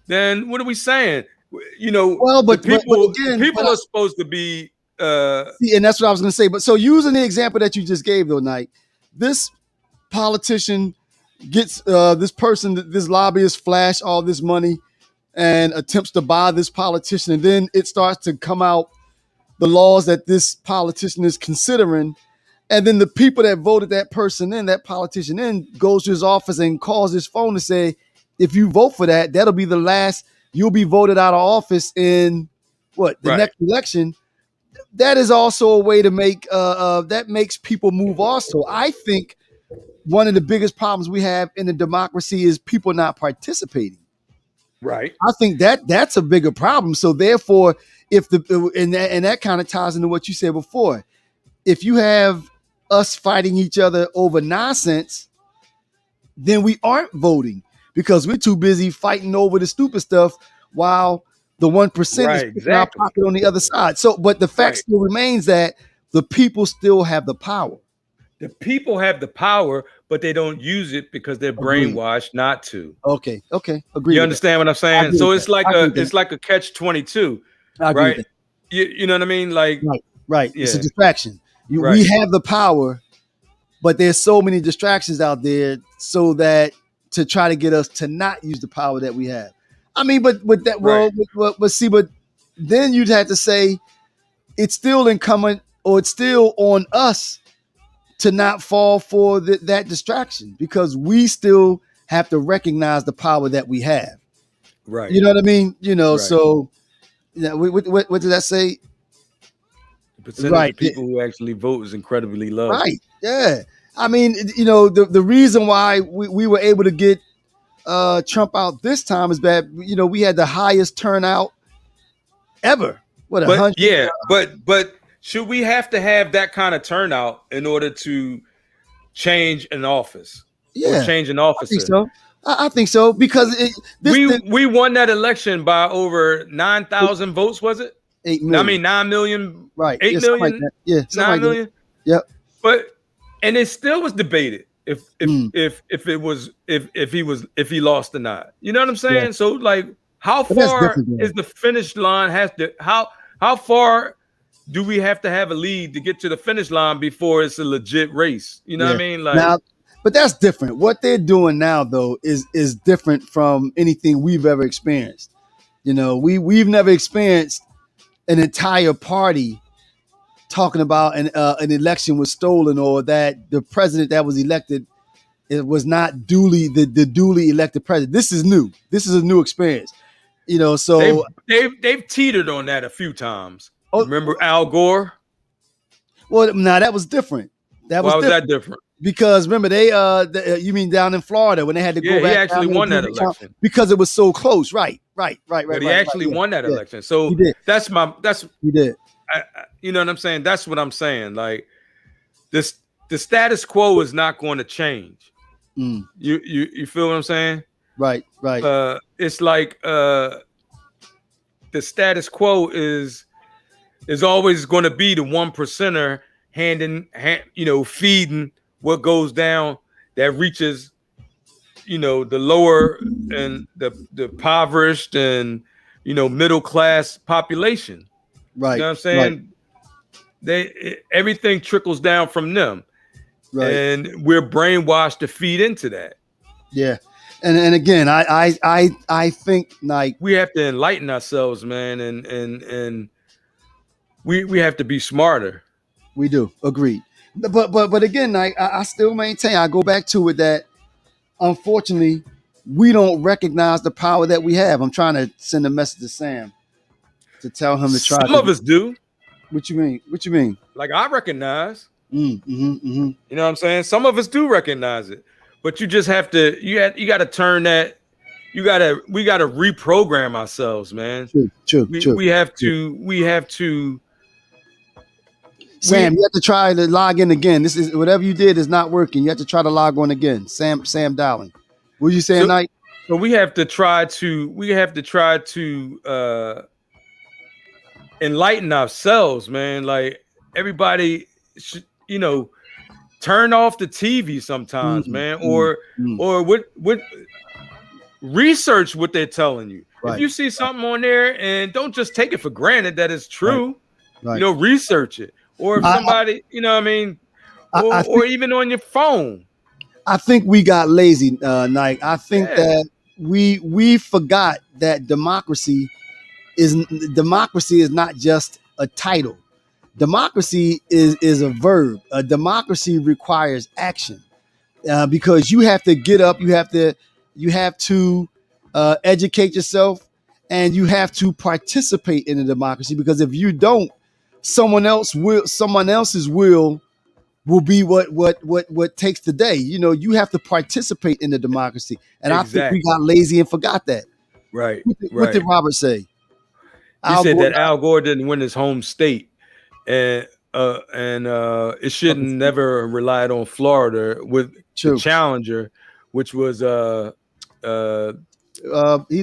then what are we saying? But people are supposed to be. See, and that's what I was going to say. But so using the example that you just gave, though, Nike, this politician gets this lobbyist flash all this money and attempts to buy this politician, and then it starts to come out the laws that this politician is considering, and then the people that voted that politician in, goes to his office and calls his phone to say, if you vote for that, that'll be the last you'll be voted out of office in next election. That is also a way to make that makes people move. Also, I think one of the biggest problems we have in the democracy is people not participating. Right. I think that's a bigger problem. So therefore, and that kind of ties into what you said before. if you have us fighting each other over nonsense, then we aren't voting because we're too busy fighting over the stupid stuff while the 1% is Right, picking our exactly. pocket on the other side. So, but the fact Right. still remains that the people still have the power. The people have the power, but they don't use it because they're Agreed. brainwashed not to. Okay, agree. You with understand what I'm I saying? agree So with it's that. like I agree a with that. it's like a catch-22, I agree right? with You know what I mean? Like, that. Right. It's a yeah, distraction. We right, have the power, but there's so many distractions out there so that to try to get us to not use the power that we have. I mean, but with that, right, but see, but then you'd have to say it's still incumbent or it's still on us to not fall for that distraction because we still have to recognize the power that we have. right, You know what I mean? You know, right. so yeah, what did that say? The percentage Right, of people who actually vote is incredibly low. right, yeah. I mean, you know, the reason why we were able to get Trump out this time is that you know we had the highest turnout ever. What a But hundred? yeah, but should we have to have that kind of turnout in order to change an office or Yeah, change an I think officer? so. I think so because We won that election by over 9,000 votes, was it? 8 million. 9 million, Right. 8 Yeah, something like million, that. Yeah, something 9 like that. million. Yep. But and it still was debated Mm. if he lost or not. You know what I'm Yeah. saying? So like how But that's far different, though. is the finish line how far do we have to have a lead to get to the finish line before it's a legit race? You know what I mean? Like Now, but that's different. What they're doing now, though, is different from anything we've ever experienced. You know, we've never experienced an entire party talking about an election was stolen or that the president that was elected it was not duly the duly elected president. This is new. This is a new experience. You know, so they've teetered on that a few times. oh, Remember Al Gore? well, now that was different. That was Why was different. that different? Because remember you mean down in Florida when they had to Yeah, go back he actually down there won and that do recount election. because it was so close. Right. But he actually won that Yeah, election. So he did. He did. you know what I'm saying? That's what I'm saying. Like this, the status quo is not going to change. Mm. You feel what I'm saying? Right. It's like the status quo is always going to be the 1%er feeding what goes down that reaches the lower and the impoverished and middle class population. Right. You know what I'm saying? Everything trickles down from them. Right. And we're brainwashed to feed into that. Yeah. And again, I think like we have to enlighten ourselves, man, and we have to be smarter. We do. Agreed. But again, I still maintain, I go back to it that unfortunately we don't recognize the power that we have. I'm trying to send a message to Sam to tell him to try. Some of us do. What you mean? Like I recognize. You know what I'm saying? Some of us do recognize it, but you just have to. You got to turn that. We got to reprogram ourselves, man. True. We have to. Sam, you have to try to log in again. This is whatever you did is not working. You have to try to log on again. Sam Dowling. What you saying, Knight? So we have to try to enlighten ourselves, man. Like everybody should, turn off the TV sometimes, man, or what research what they're telling you. Right. If you see something on there and don't just take it for granted that it's true, right. Research it. Or if somebody, or even on your phone. I think we got lazy, Nike. I think that we forgot that democracy is not just a title. Democracy is a verb. A democracy requires action because you have to get up. You have to educate yourself, and you have to participate in a democracy. Because if you don't, someone else's will be what takes the day. You have to participate in the democracy, and exactly. I think we got lazy and forgot that. Right. What did Robert say? He said that Al Gore didn't win his home state, and and it shouldn't never relied on Florida with the challenger, which was he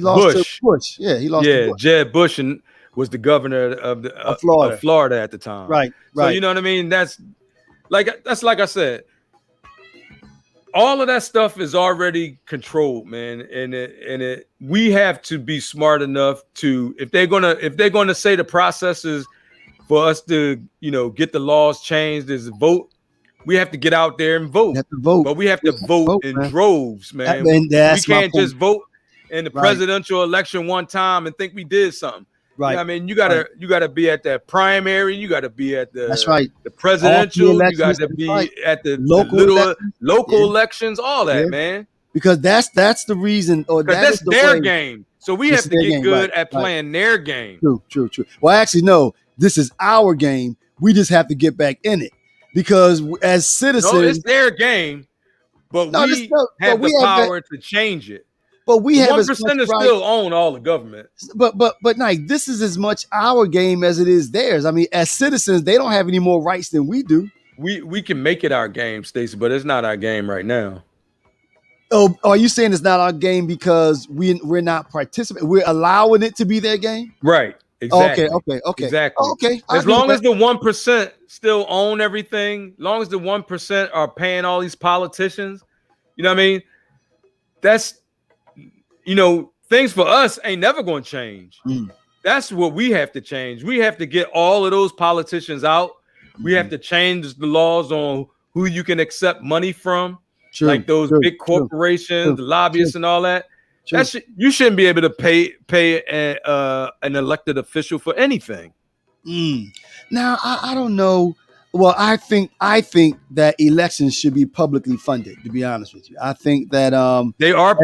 lost to Bush. Yeah, he lost to Bush. Jeb Bush and was the governor of Florida at the time. Right. So you know what I mean? That's like I said. All of that stuff is already controlled, man, and we have to be smart enough to if they're gonna say the process is for us to get the laws changed is vote. We have to get out there and vote. But we have to vote in droves, man. We can't just vote in the presidential election one time and think we did something. Right. You know what I mean, you gotta be at that primary. You gotta be at the the presidential. You got to be at the local elections. All that, man. Because that's the reason, or that's their game. So we have to get good at playing their game. True. Well, actually, no. This is our game. We just have to get back in it because as citizens, it's their game, but we have the power to change it. But we have 1% still own all the government. But Nike, this is as much our game as it is theirs. I mean, as citizens, they don't have any more rights than we do. We can make it our game, Stacey, but it's not our game right now. Oh, are you saying it's not our game because we're not participating? We're allowing it to be their game? Right. Exactly. Okay. Exactly. Okay. As long as the 1% still own everything, as long as the 1% are paying all these politicians, you know what I mean? That's things for us ain't never going to change. That's what we have to change. We have to get all of those politicians out. We have to change the laws on who you can accept money from, like those big corporations, the lobbyists, and all that. You shouldn't be able to pay an elected official for anything. Now, I don't know. Well, I think that elections should be publicly funded, to be honest with you. I think that they are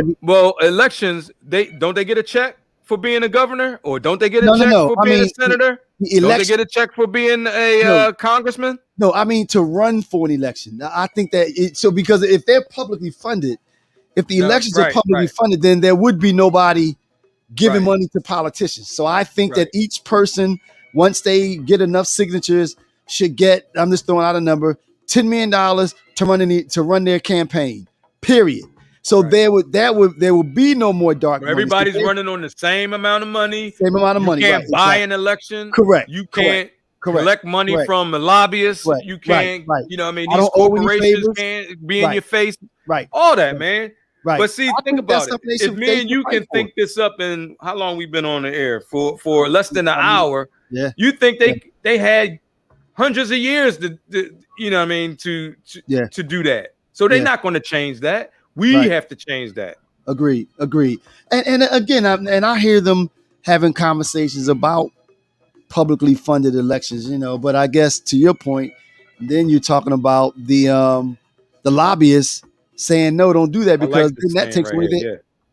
elections, they get a check for being a governor, or don't they get a check for being a senator? Don't they get a check for being a congressman? No, I mean to run for an election. I think that because if they're publicly funded, if the elections are publicly funded, then there would be nobody giving money to politicians. So I think that each person, once they get enough signatures, should get, I'm just throwing out a number, $10 million to run their campaign, period. So there would be no more dark money. Everybody's running on the same amount of money. Same amount of money. You can't buy an election. Correct. You can't collect money from a lobbyist. You can't, you know what I mean? These corporations can't be in your face. Right. All that, man. Right. But see, think about it. If me and you can think this up in how long we've been on the air for less than an hour, you think they had hundreds of years to you know what I mean to do that. So they're not going to change that. We have to change that. Agreed. And again, I hear them having conversations about publicly funded elections, but I guess to your point, then you're talking about the lobbyists saying no, don't do that because then that takes away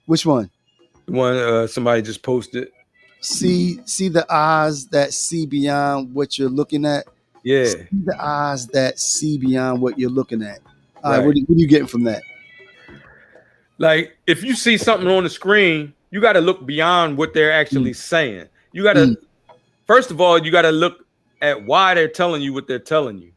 Which one? The one somebody just posted. See the eyes that see beyond what you're looking at. Yeah. See the eyes that see beyond what you're looking at. All right. What are you getting from that? Like, if you see something on the screen, you got to look beyond what they're actually saying. You got to, first of all, you got to look at why they're telling you what they're telling you.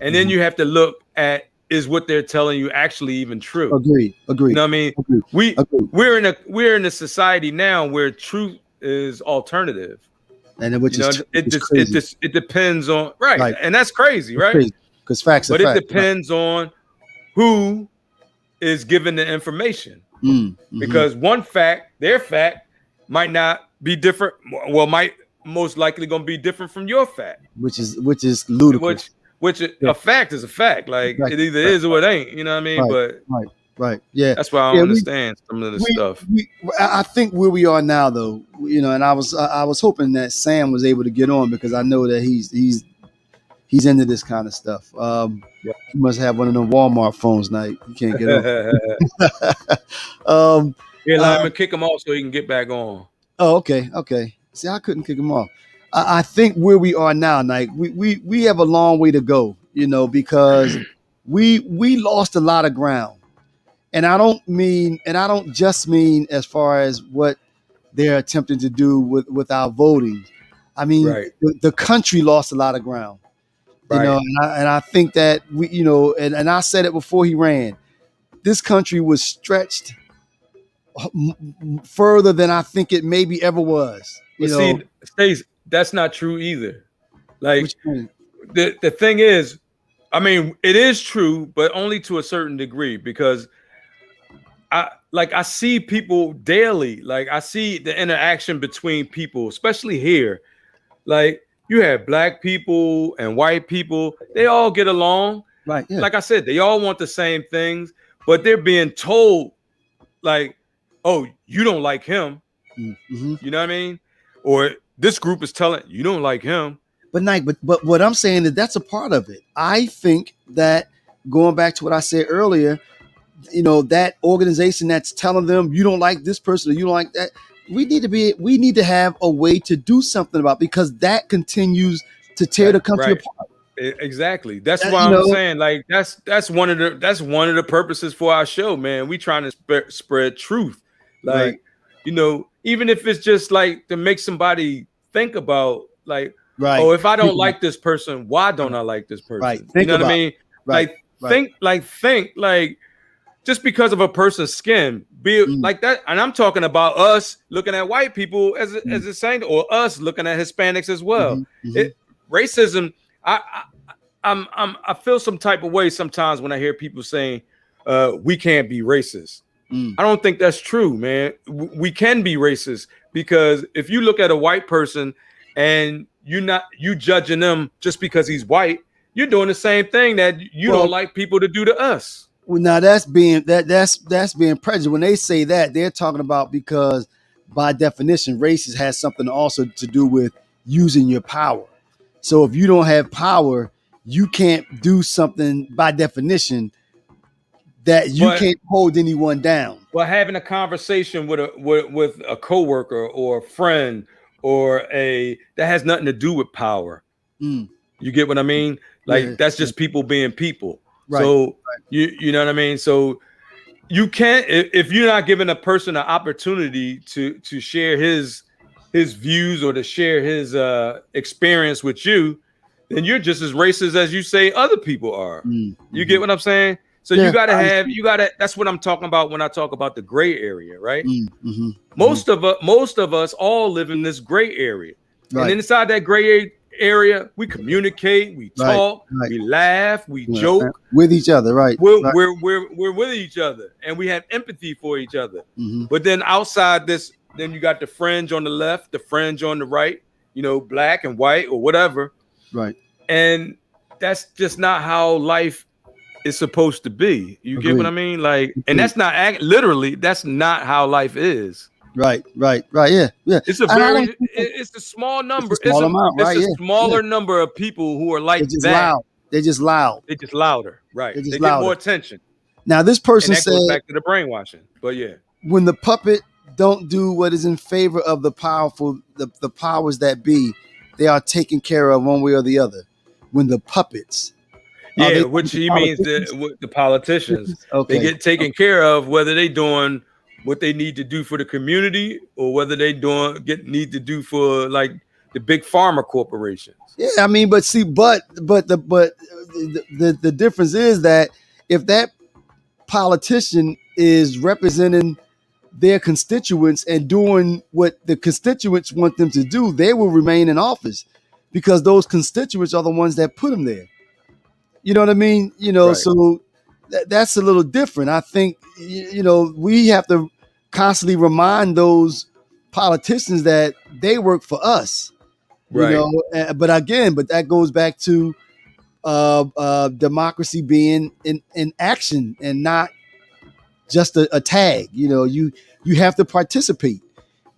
And then you have to look at, is what they're telling you actually even true? Agreed. You know what I mean? We're in a society now where truth is alternative. And which it depends on and that's crazy, right? Because facts are facts. But it depends on who is given the information. Because their fact might not be different. Well, might most likely going to be different from your fact, which is ludicrous. A fact is a fact. Like it either is or it ain't. You know what I mean? Right. Yeah. That's why I don't understand some of the stuff. I think where we are now, though, and I was hoping that Sam was able to get on because I know that he's into this kind of stuff. He must have one of them Walmart phones. Night he can't get on. Lyman, kick him off so he can get back on. Oh, okay. See, I couldn't kick him off. I think where we are now, Nike, we have a long way to go, because we lost a lot of ground. And I don't just mean as far as what they're attempting to do with our voting. I mean, the country lost a lot of ground. You Right. know, and I think that we, you know, and I said it before he ran. This country was stretched further than I think it maybe ever was. You But know, see, Stace, that's not true either. Like which mean, the thing is, I mean, it is true, but only to a certain degree because I see people daily. Like I see the interaction between people, especially here. Like you have black people and white people, they all get along. right? Yeah. Like I said, they all want the same things, but they're being told, like, oh, you don't like him. Mm-hmm. You know what I mean? Or this group is telling you don't like him. But Nike, but what I'm saying is that's a part of it. I think that going back to what I said earlier, you know, that organization that's telling them you don't like this person or you don't like that, we need to have a way to do something about it, because that continues to tear the country Right. apart. Exactly. That's That, why you I'm know, saying, like, that's one of the purposes for our show, man. We trying to spread truth, right, like, you know, even if it's just like to make somebody think about, like, right. oh, if I don't Think like this person, why don't I like this right. person? You Think know what I about mean? right, Like, right. think, like, just because of a person's skin, be it Mm, like that. And I'm talking about us looking at white people as mm, a saying, or us looking at Hispanics as well. mm-hmm, mm-hmm. It racism. I, I feel some type of way sometimes when I hear people saying we can't be racist. Mm. I don't think that's true, man. We can be racist because if you look at a white person and you judging them just because he's white, you're doing the same thing that you Well, don't like people to do to us. well, now that's being prejudiced. When they say that, they're talking about because by definition, race has something also to do with using your power. So if you don't have power, you can't do something by definition that you But can't hold anyone down. having a conversation with a coworker or a friend or a that has nothing to do with power. Mm, You get what I mean? yeah, Like that's yeah, just people being people. right, So right. you know what I mean? So you can't if you're not giving a person an opportunity to share his views or to share his experience with you, then you're just as racist as you say other people are. Mm, You mm-hmm. get what I'm saying? So Yeah, I you gotta that's what I'm talking about when I talk about the gray area, right? mm, mm-hmm, Most of us all live in this gray area. And right, inside that gray area, we communicate, we right, talk, right. we laugh, we Yeah, joke. with each other, right, right. We're with each other and we have empathy for each other. Mm-hmm. But then outside this, then you got the fringe on the left, the fringe on the right, you know, black and white or whatever. Right. And that's just not how life is supposed to be. You get what I Agreed. mean? Like, and Agreed. that's not literally, that's not how life is. Right, right, right. Yeah, yeah. It's a And I don't very, think that- it's a small number. it's a small amount, It's right? a Yeah, yeah. smaller number of people who are like They're just that. loud. They're just loud. They're just louder, right? They're just They get more louder. attention, Now, this and person that goes said, back to the brainwashing. But yeah, when the puppet don't do what is in favor of the powerful, the powers that be, they are taken care of one way or the other. When the puppets, are yeah, they which the he means politicians? the politicians. Okay. They get taken care of whether they doing what they need to do for the community or whether they need to do for like the big pharma corporations. Yeah, I mean, but see, the difference is that if that politician is representing their constituents and doing what the constituents want them to do, they will remain in office because those constituents are the ones that put them there. You know what I mean? You know, Right. so that's a little different. I think, you know, we have to constantly remind those politicians that they work for us. You Right. know, but again, that goes back to democracy being in action and not just a tag. You know, you have to participate.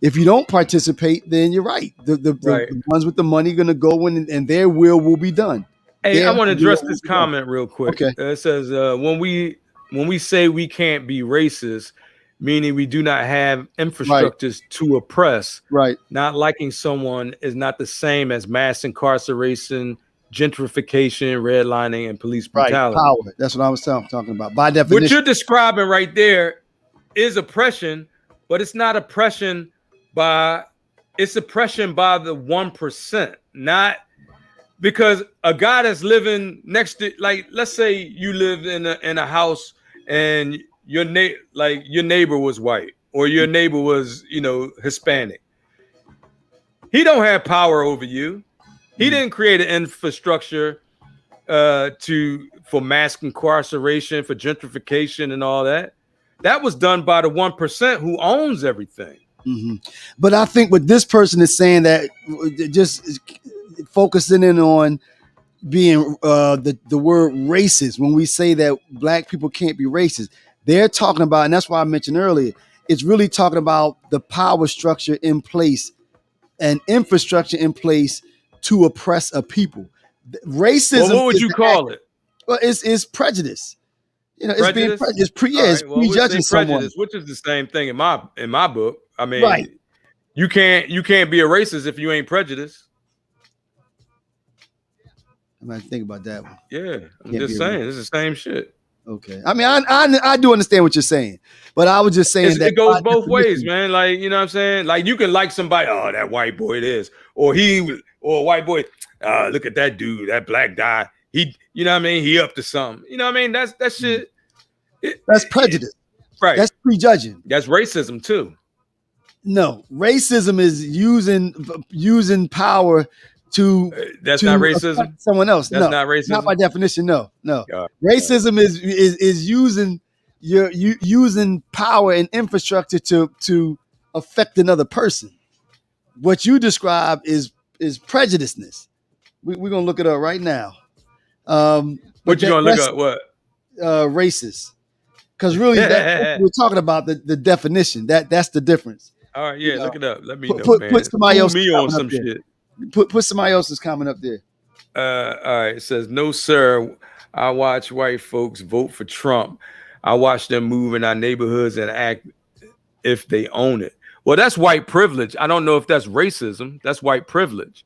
If you don't participate, then you're right. Right. The ones with the money are going to go in and their will be done. Hey, I want to address will this be done. comment real quick. Okay. It says when we say we can't be racist, meaning we do not have infrastructures to oppress. Right. Not liking someone is not the same as mass incarceration, gentrification, redlining, and police Right. brutality. Power. That's what I was talking about. By What definition. you're describing right there is oppression, but it's not oppression by it's oppression by the 1%, not because a guy that's living next to, like, let's say you lived in a house and your neighbor was white or your neighbor was, Hispanic. He don't have power over you. He didn't create an infrastructure for mass incarceration, for gentrification and all that. That was done by the 1% who owns everything. Mm-hmm. But I think what this person is saying, that just focusing in on being the word racist, when we say that black people can't be racist, they're talking about, and that's why I mentioned earlier, it's really talking about the power structure in place and infrastructure in place to oppress a people. Racism. Well, what would you call it? Well, it's prejudice. It's prejudice? being prejudice. It's prejudging someone, which is the same thing in my book. I mean, right. You can't be a racist if you ain't prejudiced. I'm gonna think about that one. Yeah, I'm just saying, it's the same shit. Okay, I mean, I do understand what you're saying, but I was just saying that it goes both ways, man. Like, you know what I'm saying? Like, you can like somebody, oh, that white boy it is, or a white boy, look at that dude, that black guy. He, you know what I mean? He up to something. You know what I mean? That shit. That's prejudice, right? That's prejudging. That's racism too. No, racism is using power to. That's not racism. Someone else. That's not racism. Not by definition. No. Racism is using using power and infrastructure to affect another person. What you describe is prejudiceness. We're gonna look it up right now. What you gonna look up? What? Racist. Because really, we're talking about the definition. That's the difference. All right, yeah, look it up. Let me know, man. Put somebody else on some shit. Put somebody else's comment up there. All right, it says, no, sir. I watch white folks vote for Trump. I watch them move in our neighborhoods and act if they own it. Well, that's white privilege. I don't know if that's racism. That's white privilege.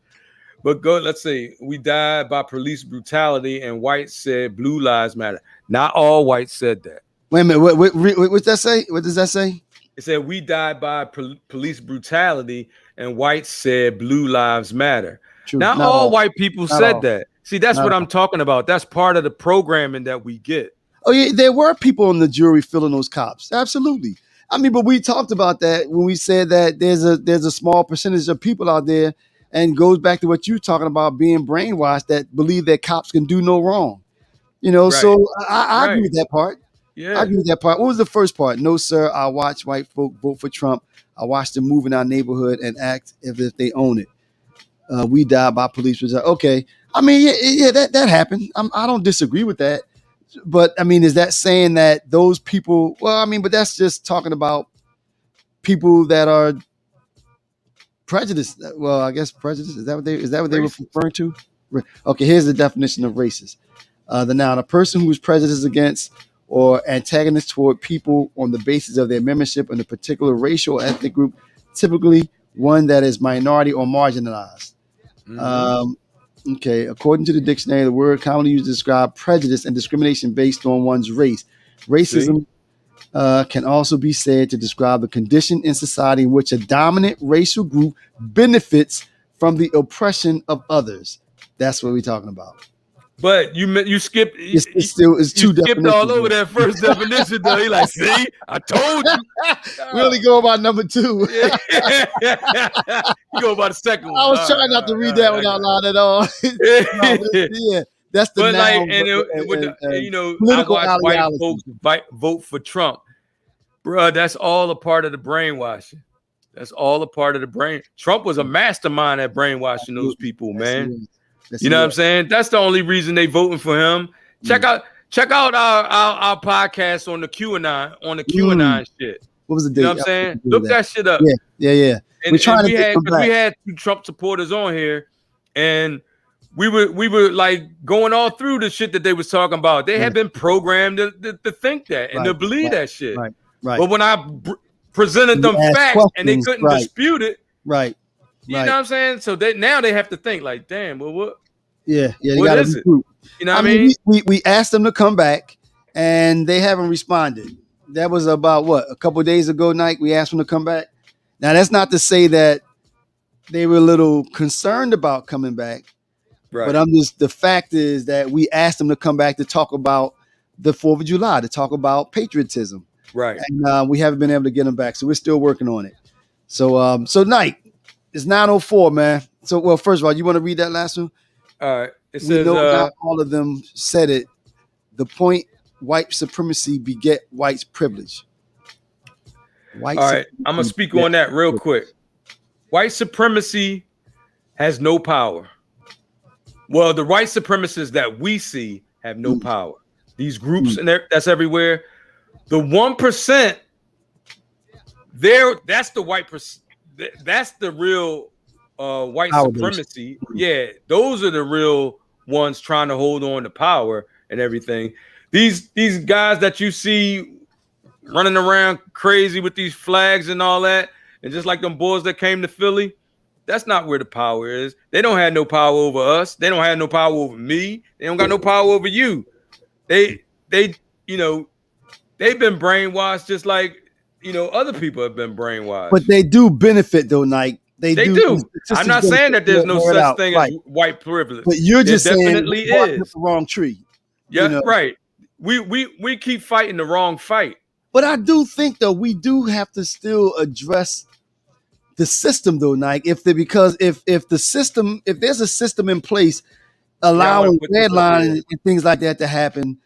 But let's say we died by police brutality and whites said blue lives matter. Not all whites said that. Wait a minute. What's that say? What does that say? It said we died by police brutality and whites said blue lives matter. True. Not all white people said that. See, that's what I'm talking about. That's part of the programming that we get. Oh, yeah, there were people on the jury filling those cops. Absolutely. I mean, but we talked about that when we said that there's a small percentage of people out there, and goes back to what you're talking about, being brainwashed, that believe that cops can do no wrong. Right. So I agree with that part. Yeah, I agree with that part. What was the first part? No, sir. I watch white folk vote for Trump. I watch them move in our neighborhood and act if they own it. We die by police. Okay. I mean, yeah, that happened. I don't disagree with that. But I mean, is that saying that those people? Well, I mean, but that's just talking about people that are prejudiced. Well, I guess prejudice is that what they were referring to? Okay, here's the definition of racist. The noun: a person who is prejudiced against or antagonist toward people on the basis of their membership in a particular racial or ethnic group, typically one that is minority or marginalized. Mm-hmm. Okay, according to the dictionary, the word commonly used to describe prejudice and discrimination based on one's race. Racism can also be said to describe the condition in society in which a dominant racial group benefits from the oppression of others. That's what we're talking about. But you skipped. It's two definitions. Skipped all over that first definition, though. He like, see, I told you. We only go about number 2. You go about the second one. I was trying not to read that one out loud at all. Yeah, that's the noun. Political I watch white folks vote for Trump, bro. That's all a part of the brainwashing. That's all a part of the brain. Trump was a mastermind at brainwashing those people, man. You know what I'm saying? That's the only reason they voting for him. Check out our podcast on the QAnon shit. What was the date? You know what I'm saying? Look that shit up. Yeah. And we had 2 Trump supporters on here, and we were like going all through the shit that they was talking about. They had been programmed to think that and to believe that shit. Right. But when I presented them facts and they couldn't dispute it, you know what I'm saying? So now they have to think like, damn, well, what? Yeah. What is it? You know what I mean? We asked them to come back, and they haven't responded. That was about a couple of days ago, Nike. We asked them to come back. Now, that's not to say that they were a little concerned about coming back. Right. But the fact is that we asked them to come back to talk about the 4th of July, to talk about patriotism. Right. And we haven't been able to get them back. So we're still working on it. So Knight, it's 9:04, man. So, well, first of all, you want to read that last one? All right. It We says, know not all of them said it. The point, white supremacy beget white's privilege. all right, I'm going to speak on that real quick. White supremacy has no power. Well, the white supremacists that we see have no power. These groups and that's everywhere. The 1%, that's the white. That's the real white supremacy. Yeah, those are the real ones trying to hold on to power and everything. These guys that you see running around crazy with these flags and all that, and just like them boys that came to Philly, that's not where the power is. They don't have no power over us. They don't have no power over me. They don't got no power over you. They you know, they've been brainwashed just like, you know, other people have been brainwashed. But they do benefit though, Nike. They do. I'm not saying that there's no such thing as white privilege. But you're just saying definitely is the wrong tree. Yeah, you know? Right. We keep fighting the wrong fight. But I do think though we do have to still address the system though, Nike. If there's a system in place allowing redlining and things like that to happen,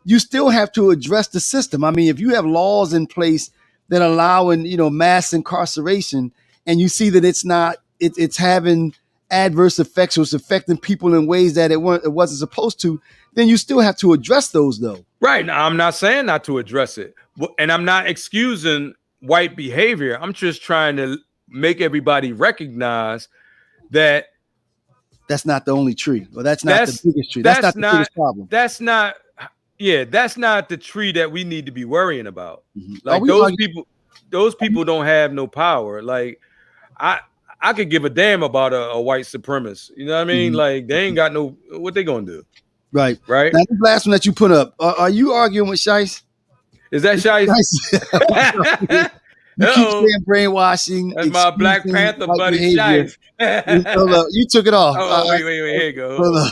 you still have to address the system. I mean, if you have laws in place that allowing, you know, mass incarceration, and you see that it's having adverse effects or it's affecting people in ways that it wasn't supposed to, then you still have to address those though. Right. Now, I'm not saying not to address it, and I'm not excusing white behavior. I'm just trying to make everybody recognize that that's not the only tree. Well, that's not the biggest tree. That's not the biggest problem. That's not the tree that we need to be worrying about. Mm-hmm. Like those people don't have no power. Like I could give a damn about a white supremacist. You know what I mean? Mm-hmm. Like they ain't got no, what they gonna do? Right. Right. Now, the last one that you put up, are you arguing with Shice? Is that Shice? You keep saying brainwashing. That's my Black Panther buddy, Shice. You took it off. Wait, here you go.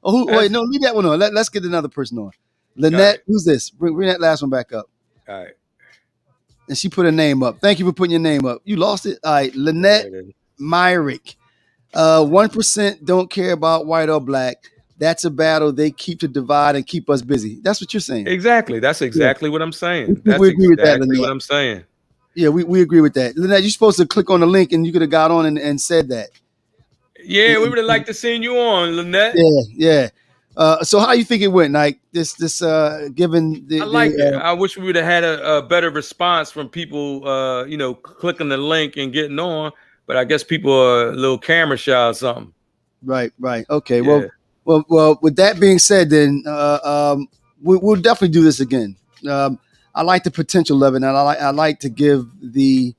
Wait, no, leave that one on. Let's get another person on. Lynette, who's this? Bring that last one back up. All right. And she put her name up. Thank you for putting your name up. You lost it? All right. Lynette Myrick. 1% don't care about white or black. That's a battle they keep to divide and keep us busy. That's what you're saying. Exactly. That's exactly what I'm saying. We agree with that, what I'm saying. Yeah, we agree with that. Lynette, you're supposed to click on the link and you could have got on and said that. Yeah, we would have liked to seen you on, Lynette. Yeah. So how you think it went? Like this given the, I like it. I wish we would have had a better response from people, you know, clicking the link and getting on. But I guess people are a little camera shy or something. Right. Okay. Yeah. Well. With that being said, then we'll definitely do this again. I like the potential of it, and I like to give the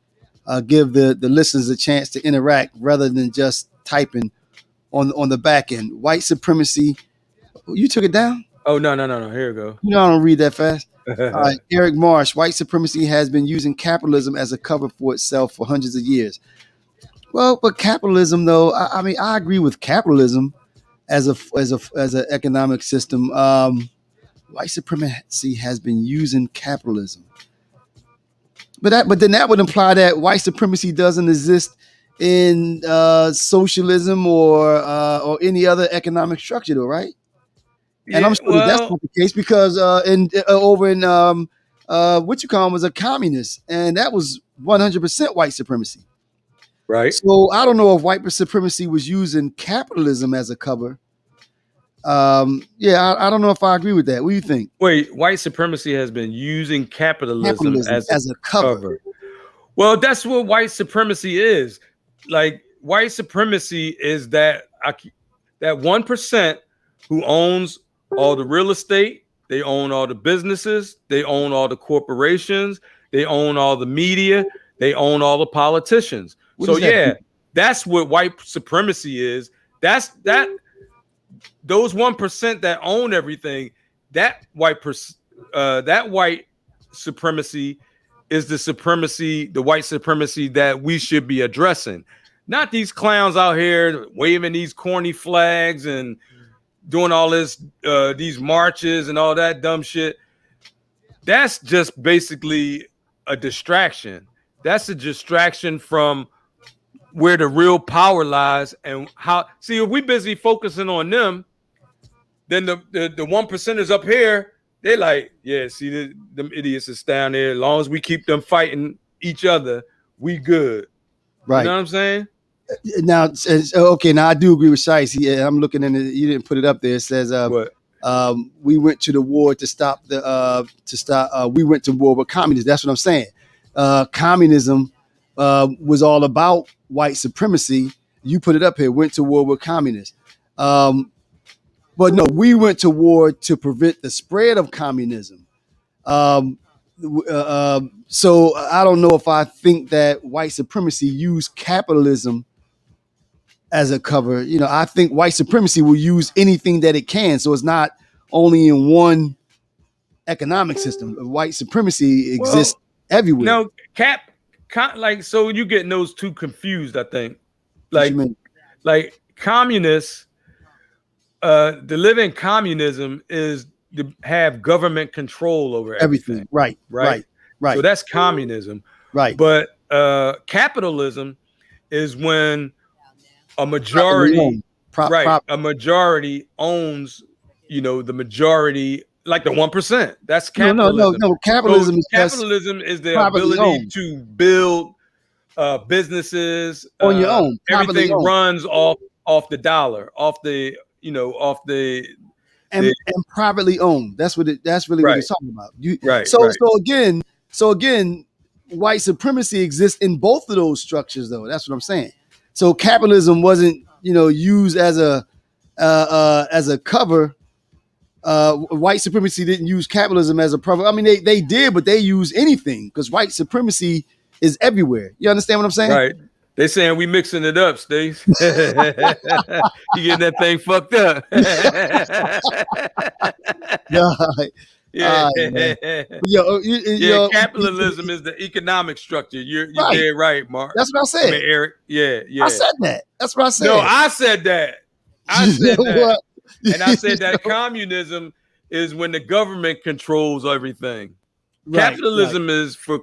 listeners a chance to interact rather than just typing on the back end. White supremacy. You took it down? Oh no! Here we go. You know I don't read that fast. All right, Eric Marsh. White supremacy has been using capitalism as a cover for itself for hundreds of years. Well, but capitalism, though, I mean, I agree with capitalism as an economic system. White supremacy has been using capitalism, but then that would imply that white supremacy doesn't exist in socialism or any other economic structure, though, right? Yeah, and I'm sure that's not the case because over in what you call was a communist, and that was 100% white supremacy. Right. So I don't know if white supremacy was using capitalism as a cover. I don't know if I agree with that. What do you think? Wait, white supremacy has been using capitalism as a cover. Well, that's what white supremacy is. Like white supremacy is that 1% who owns all the real estate, they own all the businesses, they own all the corporations, they own all the media, they own all the politicians. That's what white supremacy is. Those 1% that own everything, that white supremacy is the white supremacy that we should be addressing. Not these clowns out here waving these corny flags and doing all this, these marches and all that dumb shit. That's just basically a distraction. That's a distraction from where the real power lies and how. See, if we busy focusing on them, then the 1%ers up here, they're like, yeah, see, them idiots is down there. As long as we keep them fighting each other, we good. Right. You know what I'm saying? Now, okay. Now I do agree with Shice. I'm looking in it. You didn't put it up there. It says, What? we went to the war to stop we went to war with communism. That's what I'm saying. Communism was all about white supremacy. You put it up here. Went to war with communists. But no, we went to war to prevent the spread of communism. So I don't know if I think that white supremacy used capitalism as a cover. You know, I think white supremacy will use anything that it can. So it's not only in one economic system. White supremacy exists everywhere. No, like, so you getting those two confused, I think. Like communists, to live in communism is to have government control over everything. Right. So that's communism. Right. But capitalism is when a majority, a majority owns, you know, the majority, like the 1%. That's capitalism. No. Capitalism is the ability to build businesses on your own. Everything runs off the dollar, off the and privately owned. That's really what he's talking about. So again, white supremacy exists in both of those structures, though. That's what I'm saying. So capitalism wasn't, used as a cover. White supremacy didn't use capitalism as a cover. I mean, they did, but they use anything because white supremacy is everywhere. You understand what I'm saying? Right. They saying we mixing it up, Steve. You getting that thing fucked up. Capitalism is the economic structure. You're dead right, Mark. That's what I said. I mean, Eric. Yeah. I said that. That's what I said. No, I said that. And I said that communism is when the government controls everything. Capitalism is for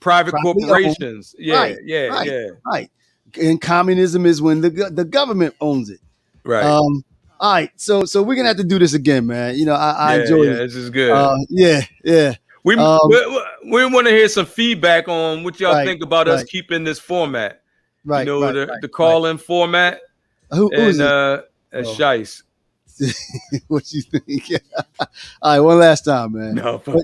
private corporations. Right. And communism is when the government owns it. Right. All right. So we're gonna have to do this again, man. I enjoy it. This is good. We want to hear some feedback on what y'all think about us keeping this format. Right. The call-in format. Who's Shice. What you think? All right, one last time, man. No. All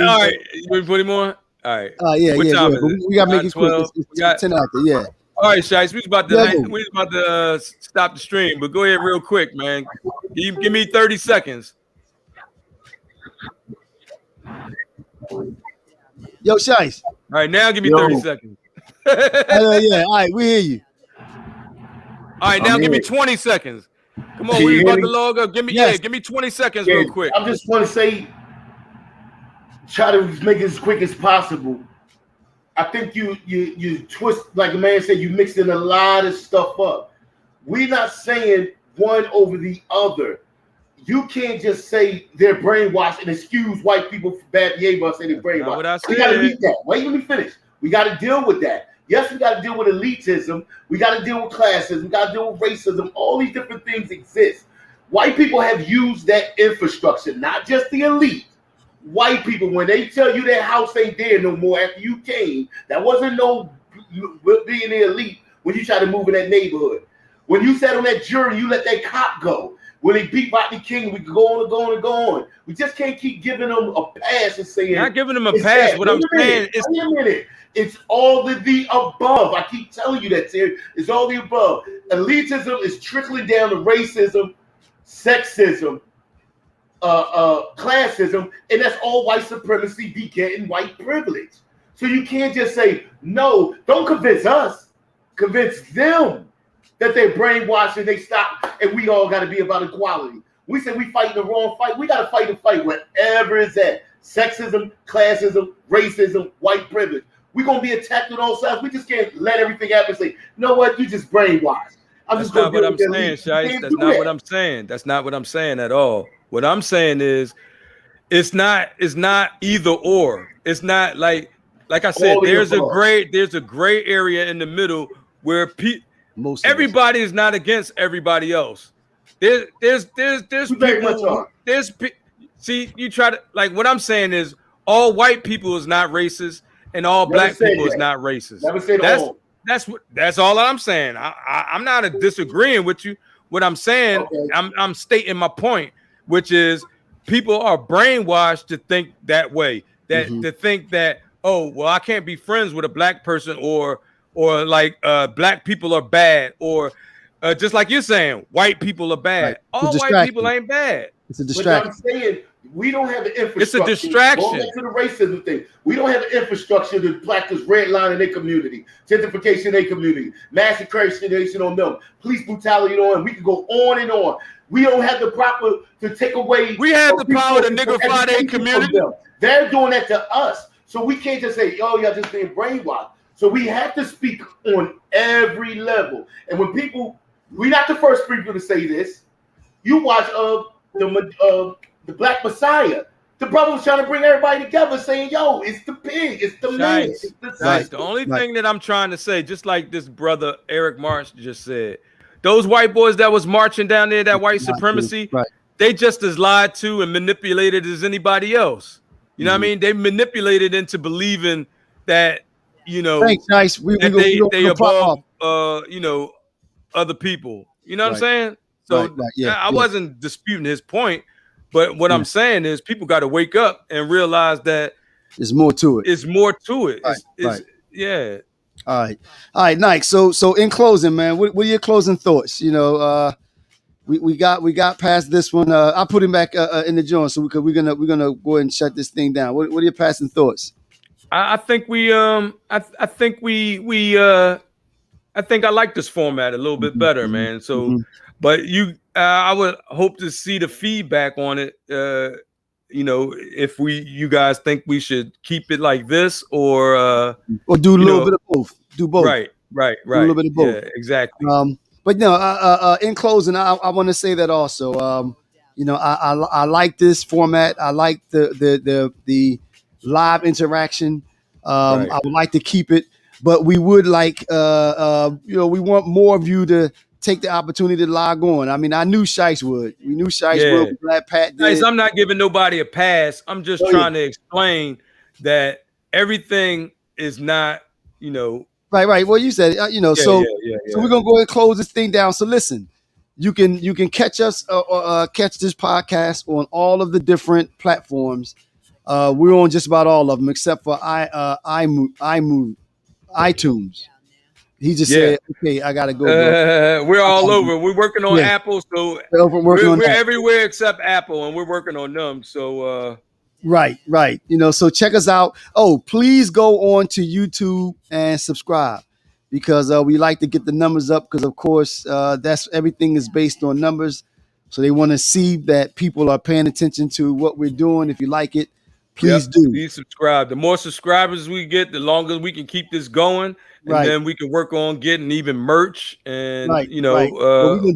right. You put him on? All right. What time is it? We gotta make it quick. It's 10 after. Yeah. All right, Shice. We was about to stop the stream, but go ahead real quick, man. Give me 30 seconds. Yo, Shice. All right, now give me 30 seconds. All right, we hear you. All right, now give me 20 seconds. Come on, we about to log up. Give me 20 seconds real quick. I just want to say, try to make it as quick as possible. I think you twist, like the man said, you mixed in a lot of stuff up. We're not saying one over the other. You can't just say they're brainwashed and excuse white people for bad behavior and say they're brainwashed. We got to meet that. Wait, let me finish. We got to deal with that. Yes, we got to deal with elitism. We got to deal with classism. We got to deal with racism. All these different things exist. White people have used that infrastructure, not just the elite. White people, when they tell you that house ain't there no more after you came, that wasn't no being the elite when you try to move in that neighborhood. When you sat on that jury, you let that cop go. When they beat Rodney King, we could go on and go on and go on. We just can't keep giving them a pass and saying. Not giving them a pass. What I'm saying is. Wait a minute. It's all the above. I keep telling you that, Terry. It's all the above. Elitism is trickling down to racism, sexism, classism, and that's all white supremacy begetting white privilege. So you can't just say, no, don't convince us. Convince them that they're brainwashed and they stop, and we all got to be about equality. We say we fighting the wrong fight. We got to fight the fight wherever it's at. Sexism, classism, racism, white privilege. We're gonna be attacked on all sides. We just can't let everything happen and say, you know what, you just brainwashed. That's not what I'm saying, Shice. That's not what I'm saying. That's not what I'm saying at all. What I'm saying is it's not either or. It's not like I said, there's a gray area in the middle where everybody is not against everybody else. There's people. See, you try to like what I'm saying is all white people is not racist and all black people is not racist. Never say that's all I'm saying. I'm not disagreeing with you. What I'm saying, I'm stating my point, which is people are brainwashed to think that way. That to think that, oh, well, I can't be friends with a black person or like black people are bad or just like you're saying, white people are bad. Right. All white people ain't bad. It's a distraction. But I'm saying we don't have the infrastructure. It's a distraction. Going back to the racism thing, we don't have the infrastructure to practice redlining in their community, gentrification in their community, mass incarceration on them, police brutality on them. We can go on and on. We don't have the proper to take away. We have the power to niggify their community. They're doing that to us. So we can't just say, yo, y'all just being brainwashed. So we have to speak on every level. And when people, we're not the first people to say this. You watch the Black Messiah. The brother was trying to bring everybody together, saying, "Yo, it's the pig, it's the man." It's the only thing that I'm trying to say, just like this brother Eric March just said, those white boys that was marching down there, that white supremacy, they just as lied to and manipulated as anybody else. You know what I mean? They manipulated into believing that, you know, nice. They above, you know, other people. You know what I'm saying? So I wasn't disputing his point, but what I'm saying is people got to wake up and realize that there's more to it. It's more to it. Yeah. All right, Nike. So in closing, man, what are your closing thoughts? You know, we got past this one. I'll put him back in the joint, so we're gonna go ahead and shut this thing down. What are your passing thoughts? I think I like this format a little bit better, man. So, but I would hope to see the feedback on it. You know, if you guys think we should keep it like this or do a little bit of both. Do both. Right. Do a little bit of both. Yeah, exactly. But no, in closing, I want to say that also. You know, I like this format. I like the live interaction. I would like to keep it, but we would like, you know, we want more of you to take the opportunity to log on. I mean, I knew Shice would. We knew Shice would. We're glad Pat did. I'm not giving nobody a pass. I'm just trying to explain that everything is not, you know. Right. Well, you said it, you know. So we're gonna go ahead and close this thing down. So listen, you can catch us catch this podcast on all of the different platforms. We're on just about all of them except for iTunes. He just said, "Okay, I gotta go." We're all over. We're working on Apple, so we're everywhere except Apple, and we're working on them. So right. You know, so check us out. Oh, please go on to YouTube and subscribe because we like to get the numbers up. Because of course, that's everything is based on numbers. So they want to see that people are paying attention to what we're doing. If you like it, please do. Please subscribe. The more subscribers we get, the longer we can keep this going. And then we can work on getting even merch and, you know,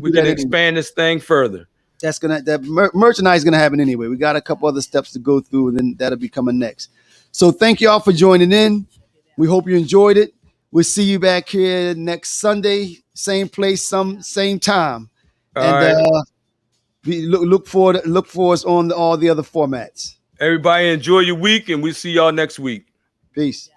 we can expand this thing further. Merchandise is going to happen anyway. We got a couple other steps to go through and then that'll be coming next. So thank y'all for joining in. We hope you enjoyed it. We'll see you back here next Sunday, same place, same time. We look for us on all the other formats. Everybody enjoy your week and we'll see y'all next week. Peace.